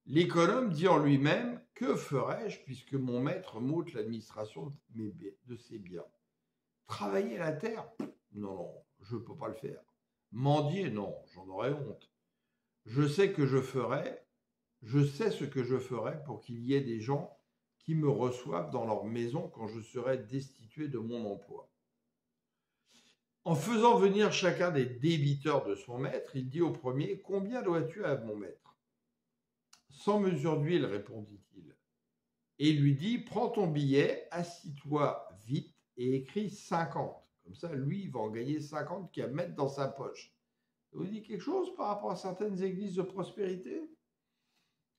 L'économe dit en lui-même, que ferai-je puisque mon maître m'ôte l'administration de ses biens ? Travailler la terre ? Non, je ne peux pas le faire. Mendier, non, j'en aurais honte. Je sais ce que je ferai pour qu'il y ait des gens qui me reçoivent dans leur maison quand je serai destitué de mon emploi. En faisant venir chacun des débiteurs de son maître, il dit au premier, « Combien dois-tu à mon maître ?» « 100 mesures d'huile, répondit-il. Et il lui dit, « Prends ton billet, assis-toi vite et écris 50. » Comme ça, lui, il va en gagner 50 qu'il va mettre dans sa poche. Ça vous dit quelque chose par rapport à certaines églises de prospérité?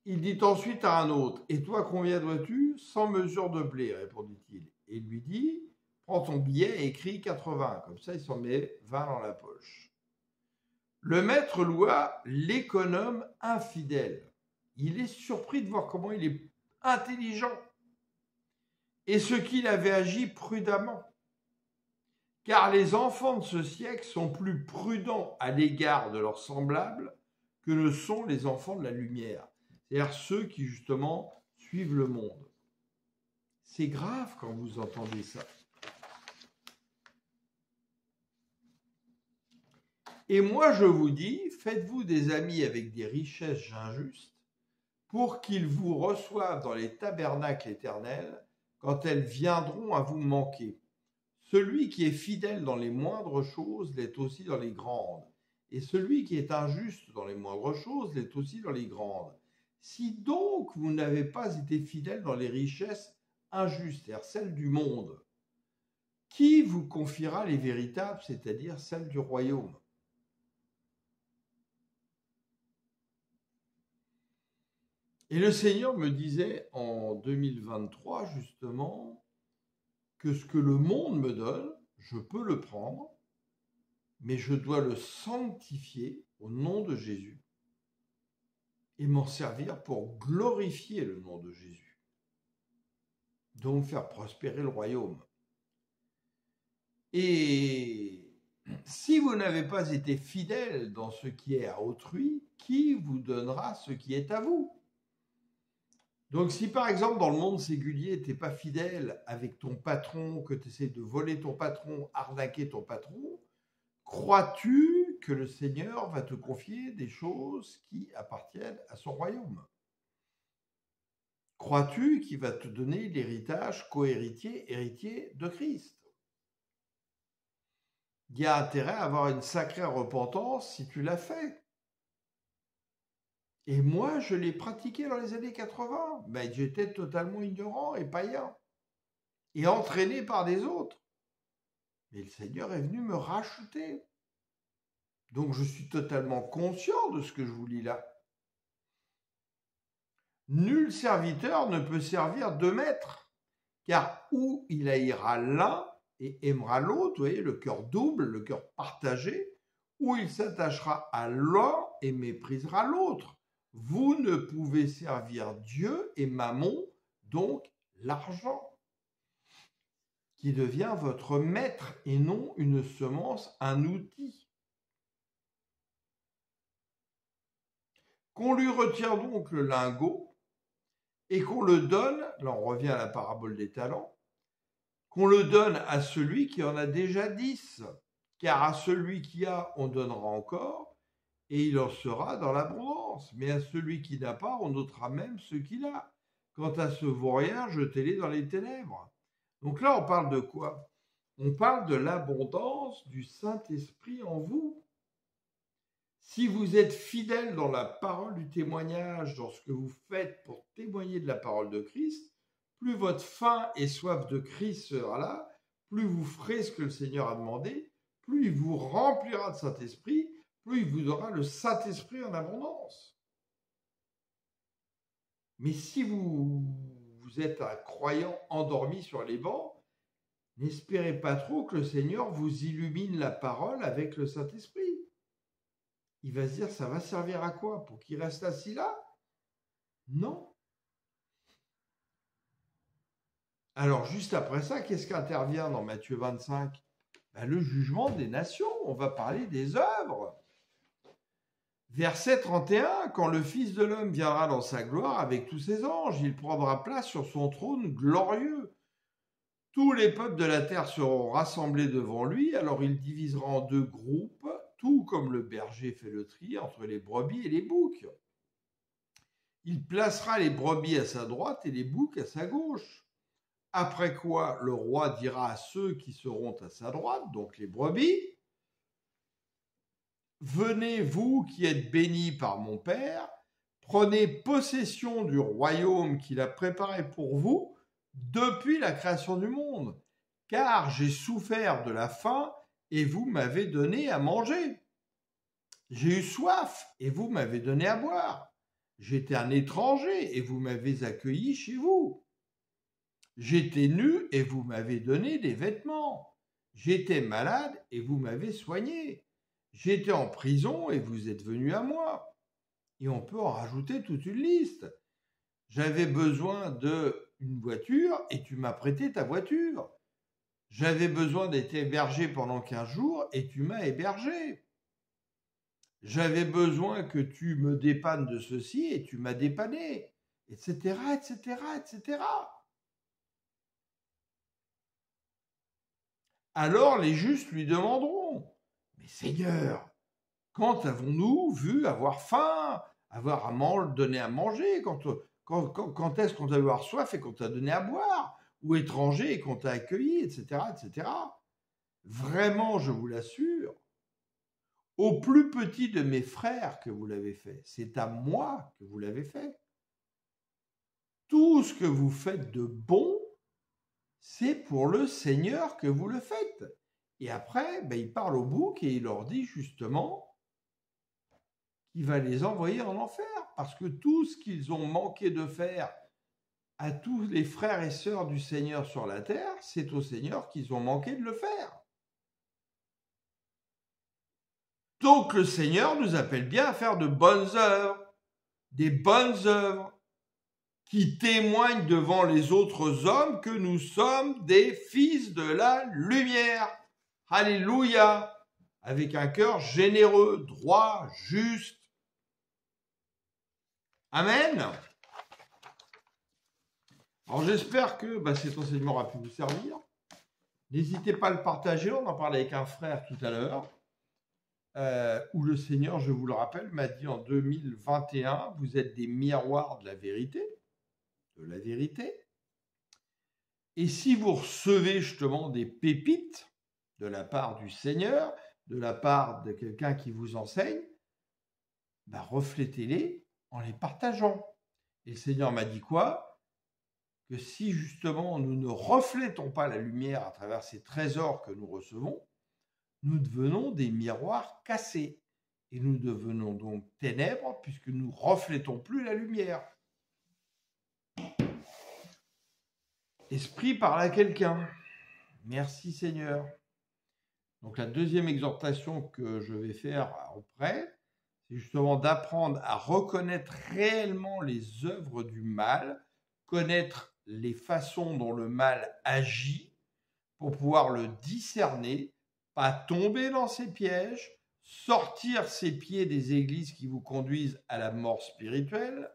Il dit ensuite à un autre, « Et toi, combien dois-tu ?»« 100 mesures de blé, répondit-il. Et il lui dit, « Prends ton billet et écris 80. » Comme ça, il s'en met 20 dans la poche. Le maître loua l'économe infidèle. Il est surpris de voir comment il est intelligent et ce qu'il avait agi prudemment. Car les enfants de ce siècle sont plus prudents à l'égard de leurs semblables que ne sont les enfants de la lumière. C'est-à-dire ceux qui, justement, suivent le monde. C'est grave quand vous entendez ça. Et moi, je vous dis, faites-vous des amis avec des richesses injustes pour qu'ils vous reçoivent dans les tabernacles éternels quand elles viendront à vous manquer. Celui qui est fidèle dans les moindres choses l'est aussi dans les grandes, et celui qui est injuste dans les moindres choses l'est aussi dans les grandes. Si donc vous n'avez pas été fidèle dans les richesses injustes, c'est-à-dire celles du monde, qui vous confiera les véritables, c'est-à-dire celles du royaume ? Et le Seigneur me disait en 2023, justement, que ce que le monde me donne, je peux le prendre, mais je dois le sanctifier au nom de Jésus et m'en servir pour glorifier le nom de Jésus. Donc faire prospérer le royaume. Et si vous n'avez pas été fidèle dans ce qui est à autrui, qui vous donnera ce qui est à vous ? Donc si par exemple dans le monde séculier, tu n'es pas fidèle avec ton patron, que tu essaies de voler ton patron, arnaquer ton patron, crois-tu que le Seigneur va te confier des choses qui appartiennent à son royaume? Crois-tu qu'il va te donner l'héritage co-héritier, héritier de Christ? Il y a intérêt à avoir une sacrée repentance si tu l'as fait. Et moi, je l'ai pratiqué dans les années 80. Ben, j'étais totalement ignorant et païen, et entraîné par des autres. Mais le Seigneur est venu me racheter. Donc, je suis totalement conscient de ce que je vous lis là. Nul serviteur ne peut servir deux maîtres, car ou il haïra l'un et aimera l'autre, vous voyez, le cœur double, le cœur partagé, ou il s'attachera à l'un et méprisera l'autre. Vous ne pouvez servir Dieu et Mammon, donc l'argent, qui devient votre maître et non une semence, un outil. Qu'on lui retire donc le lingot et qu'on le donne, là on revient à la parabole des talents, qu'on le donne à celui qui en a déjà 10, car à celui qui a, on donnera encore, et il en sera dans l'abondance. Mais à celui qui n'a pas, on ôtera même ce qu'il a. Quant à ce vaurien, jetez-les dans les ténèbres. Donc là, on parle de quoi? On parle de l'abondance du Saint-Esprit en vous. Si vous êtes fidèle dans la parole du témoignage, dans ce que vous faites pour témoigner de la parole de Christ, plus votre faim et soif de Christ sera là, plus vous ferez ce que le Seigneur a demandé, plus il vous remplira de Saint-Esprit, plus il vous donnera le Saint-Esprit en abondance. Mais si vous êtes un croyant endormi sur les bancs, n'espérez pas trop que le Seigneur vous illumine la parole avec le Saint-Esprit. Il va se dire, ça va servir à quoi? Pour qu'il reste assis là? Non. Alors, juste après ça, qu'est-ce qui intervient dans Matthieu 25? Le jugement des nations. On va parler des œuvres. Verset 31, quand le Fils de l'homme viendra dans sa gloire avec tous ses anges, il prendra place sur son trône glorieux. Tous les peuples de la terre seront rassemblés devant lui, alors il divisera en deux groupes tout comme le berger fait le tri entre les brebis et les boucs. Il placera les brebis à sa droite et les boucs à sa gauche. Après quoi, le roi dira à ceux qui seront à sa droite, donc les brebis, « Venez, vous qui êtes bénis par mon Père, prenez possession du royaume qu'il a préparé pour vous depuis la création du monde, car j'ai souffert de la faim et vous m'avez donné à manger. J'ai eu soif et vous m'avez donné à boire. J'étais un étranger et vous m'avez accueilli chez vous. J'étais nu et vous m'avez donné des vêtements. J'étais malade et vous m'avez soigné. J'étais en prison et vous êtes venu à moi. » Et on peut en rajouter toute une liste. J'avais besoin d'une voiture et tu m'as prêté ta voiture. J'avais besoin d'être hébergé pendant 15 jours et tu m'as hébergé. J'avais besoin que tu me dépannes de ceci et tu m'as dépanné, etc., etc., etc. Alors les justes lui demanderont, « Mais Seigneur, quand avons-nous vu avoir faim, avoir donné à manger, quand est-ce qu'on t'a vu avoir soif et qu'on t'a donné à boire, ou étranger et qu'on t'a accueilli, etc., etc. » Vraiment, je vous l'assure, au plus petit de mes frères que vous l'avez fait, c'est à moi que vous l'avez fait. Tout ce que vous faites de bon, c'est pour le Seigneur que vous le faites. Et après, il parle au bouc et il leur dit justement qu'il va les envoyer en enfer, parce que tout ce qu'ils ont manqué de faire à tous les frères et sœurs du Seigneur sur la terre, c'est au Seigneur qu'ils ont manqué de le faire. Donc le Seigneur nous appelle bien à faire de bonnes œuvres, des bonnes œuvres qui témoignent devant les autres hommes que nous sommes des fils de la lumière. Alléluia! Avec un cœur généreux, droit, juste. Amen. Alors j'espère que cet enseignement aura pu vous servir. N'hésitez pas à le partager, on en parlait avec un frère tout à l'heure. Où le Seigneur, je vous le rappelle, m'a dit en 2021, vous êtes des miroirs de la vérité. Et si vous recevez justement des pépites de la part du Seigneur, de la part de quelqu'un qui vous enseigne, reflétez-les en les partageant. Et le Seigneur m'a dit quoi? Que si justement nous ne reflétons pas la lumière à travers ces trésors que nous recevons, nous devenons des miroirs cassés. Et nous devenons donc ténèbres puisque nous ne reflétons plus la lumière. Esprit parle à quelqu'un. Merci Seigneur. Donc la deuxième exhortation que je vais faire après, c'est justement d'apprendre à reconnaître réellement les œuvres du mal, connaître les façons dont le mal agit pour pouvoir le discerner, pas tomber dans ses pièges, sortir ses pieds des églises qui vous conduisent à la mort spirituelle,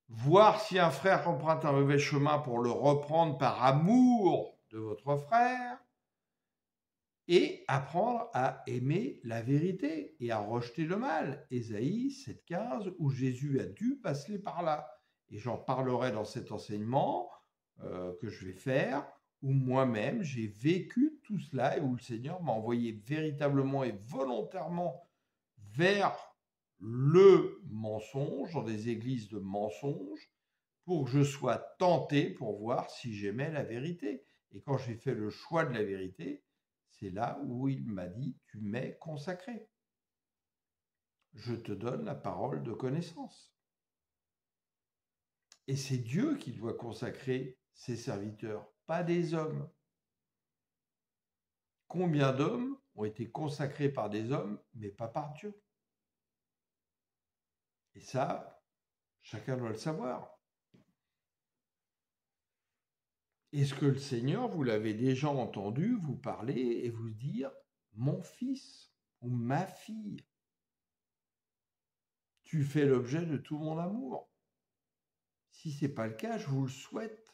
voir si un frère emprunte un mauvais chemin pour le reprendre par amour de votre frère, et apprendre à aimer la vérité et à rejeter le mal. Ésaïe 7,15, où Jésus a dû passer par là. Et j'en parlerai dans cet enseignement que je vais faire, où moi-même j'ai vécu tout cela et où le Seigneur m'a envoyé véritablement et volontairement vers le mensonge, dans des églises de mensonges, pour que je sois tenté pour voir si j'aimais la vérité. Et quand j'ai fait le choix de la vérité, c'est là où il m'a dit, tu m'es consacré. Je te donne la parole de connaissance. Et c'est Dieu qui doit consacrer ses serviteurs, pas des hommes. Combien d'hommes ont été consacrés par des hommes, mais pas par Dieu? Et ça, chacun doit le savoir. Est-ce que le Seigneur, vous l'avez déjà entendu vous parler et vous dire « Mon fils ou ma fille, tu fais l'objet de tout mon amour ». Si ce n'est pas le cas, je vous le souhaite.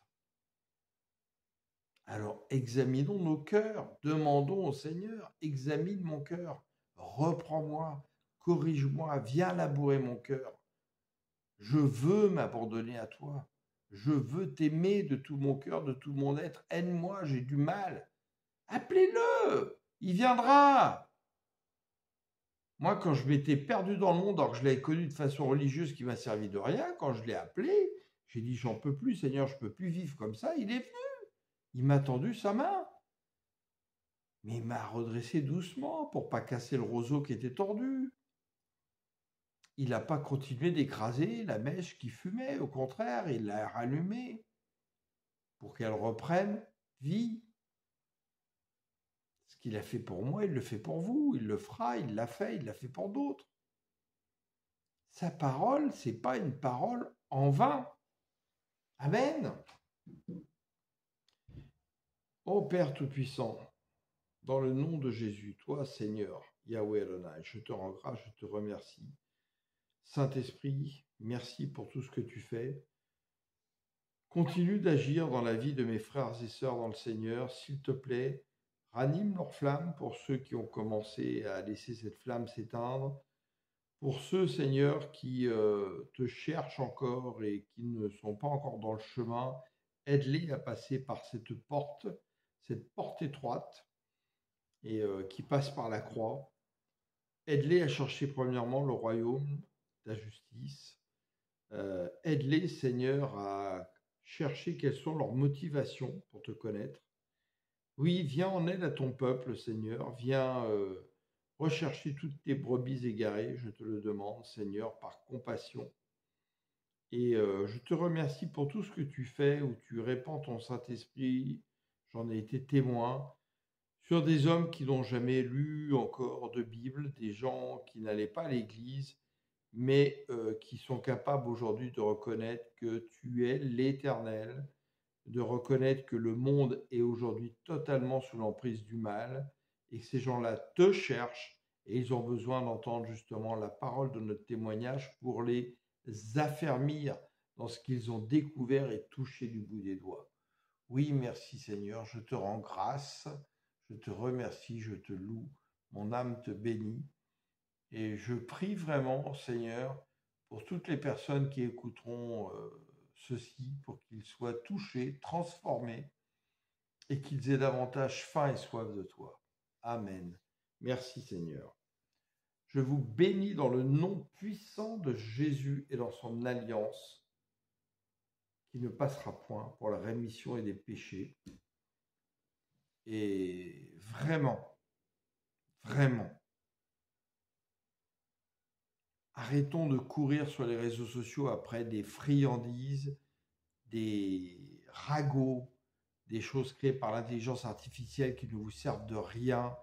Alors examinons nos cœurs, demandons au Seigneur, examine mon cœur, reprends-moi, corrige-moi, viens labourer mon cœur. Je veux m'abandonner à toi. Je veux t'aimer de tout mon cœur, de tout mon être. Aide-moi, j'ai du mal. Appelez-le, il viendra. Moi, quand je m'étais perdu dans le monde, alors que je l'avais connu de façon religieuse qui m'a servi de rien, quand je l'ai appelé, j'ai dit, j'en peux plus, Seigneur, je peux plus vivre comme ça. Il est venu, il m'a tendu sa main. Mais il m'a redressé doucement pour pas casser le roseau qui était tordu. Il n'a pas continué d'écraser la mèche qui fumait, au contraire, il l'a rallumée pour qu'elle reprenne vie. Ce qu'il a fait pour moi, il le fait pour vous, il le fera, il l'a fait pour d'autres. Sa parole, c'est pas une parole en vain. Amen. Ô Père Tout-Puissant, dans le nom de Jésus, toi, Seigneur, Yahweh Adonai, je te rends grâce, je te remercie. Saint-Esprit, merci pour tout ce que tu fais. Continue d'agir dans la vie de mes frères et sœurs dans le Seigneur, s'il te plaît. Ranime leur flamme pour ceux qui ont commencé à laisser cette flamme s'éteindre. Pour ceux, Seigneur, qui te cherchent encore et qui ne sont pas encore dans le chemin, aide-les à passer par cette porte étroite et qui passe par la croix. Aide-les à chercher premièrement le royaume, ta justice. Aide-les, Seigneur, à chercher quelles sont leurs motivations pour te connaître. Oui, viens en aide à ton peuple, Seigneur. Viens rechercher toutes tes brebis égarées, je te le demande, Seigneur, par compassion. Et je te remercie pour tout ce que tu fais, où tu répands ton Saint-Esprit. J'en ai été témoin sur des hommes qui n'ont jamais lu encore de Bible, des gens qui n'allaient pas à l'Église, mais qui sont capables aujourd'hui de reconnaître que tu es l'Éternel, de reconnaître que le monde est aujourd'hui totalement sous l'emprise du mal et que ces gens-là te cherchent et ils ont besoin d'entendre justement la parole de notre témoignage pour les affermir dans ce qu'ils ont découvert et touché du bout des doigts. Oui, merci Seigneur, je te rends grâce, je te remercie, je te loue, mon âme te bénit et je prie vraiment Seigneur pour toutes les personnes qui écouteront ceci, pour qu'ils soient touchés, transformés et qu'ils aient davantage faim et soif de toi. Amen. Merci Seigneur. Je vous bénis dans le nom puissant de Jésus et dans son alliance qui ne passera point pour la rémission et des péchés. Et vraiment, arrêtons de courir sur les réseaux sociaux après des friandises, des ragots, des choses créées par l'intelligence artificielle qui ne vous servent de rien.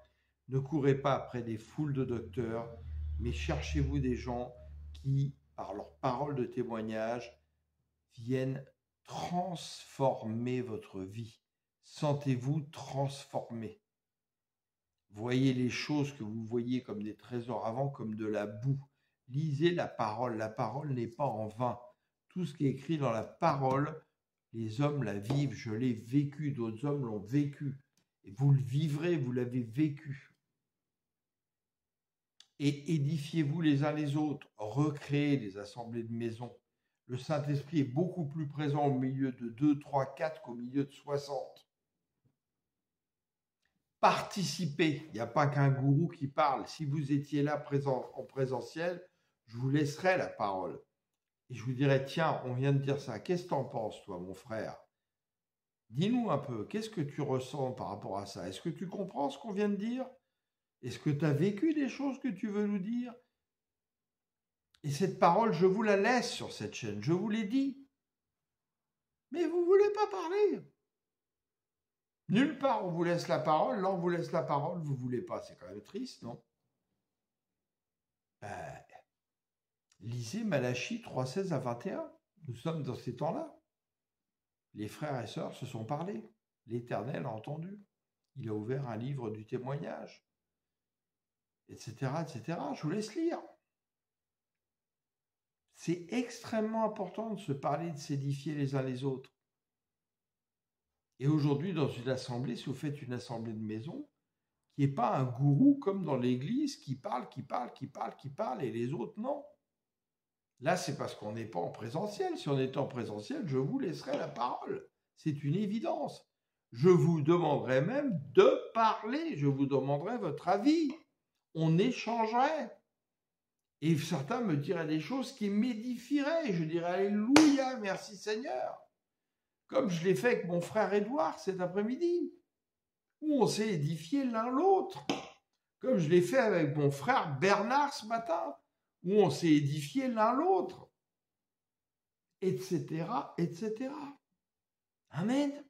Ne courez pas après des foules de docteurs, mais cherchez-vous des gens qui, par leurs paroles de témoignage, viennent transformer votre vie. Sentez-vous transformé. Voyez les choses que vous voyiez comme des trésors avant, comme de la boue. Lisez la parole. La parole n'est pas en vain. Tout ce qui est écrit dans la parole, les hommes la vivent. Je l'ai vécu, d'autres hommes l'ont vécu. Et vous le vivrez, vous l'avez vécu. Et édifiez-vous les uns les autres. Recréez des assemblées de maisons. Le Saint-Esprit est beaucoup plus présent au milieu de 2, 3, 4 qu'au milieu de 60. Participez. Il n'y a pas qu'un gourou qui parle. Si vous étiez là en présentiel, je vous laisserai la parole. Et je vous dirai, tiens, on vient de dire ça. Qu'est-ce que tu en penses, toi, mon frère? Dis-nous un peu, qu'est-ce que tu ressens par rapport à ça? Est-ce que tu comprends ce qu'on vient de dire? Est-ce que tu as vécu des choses que tu veux nous dire? Et cette parole, je vous la laisse sur cette chaîne. Je vous l'ai dit. Mais vous ne voulez pas parler. Nulle part on vous laisse la parole, là on vous laisse la parole, vous ne voulez pas. C'est quand même triste, non? Lisez Malachie 3,16 à 21. Nous sommes dans ces temps-là. Les frères et sœurs se sont parlé. L'Éternel a entendu. Il a ouvert un livre du témoignage, etc., etc. Je vous laisse lire. C'est extrêmement important de se parler, de s'édifier les uns les autres. Et aujourd'hui, dans une assemblée, si vous faites une assemblée de maison, qu'il n'y ait pas un gourou comme dans l'Église qui parle, et les autres non. Là, c'est parce qu'on n'est pas en présentiel. Si on était en présentiel, je vous laisserai la parole. C'est une évidence. Je vous demanderai même de parler. Je vous demanderai votre avis. On échangerait. Et certains me diraient des choses qui m'édifieraient. Je dirais Alléluia, merci Seigneur. Comme je l'ai fait avec mon frère Édouard cet après-midi, où on s'est édifié l'un l'autre. Comme je l'ai fait avec mon frère Bernard ce matin, où on s'est édifié l'un l'autre, etc., etc. Amen.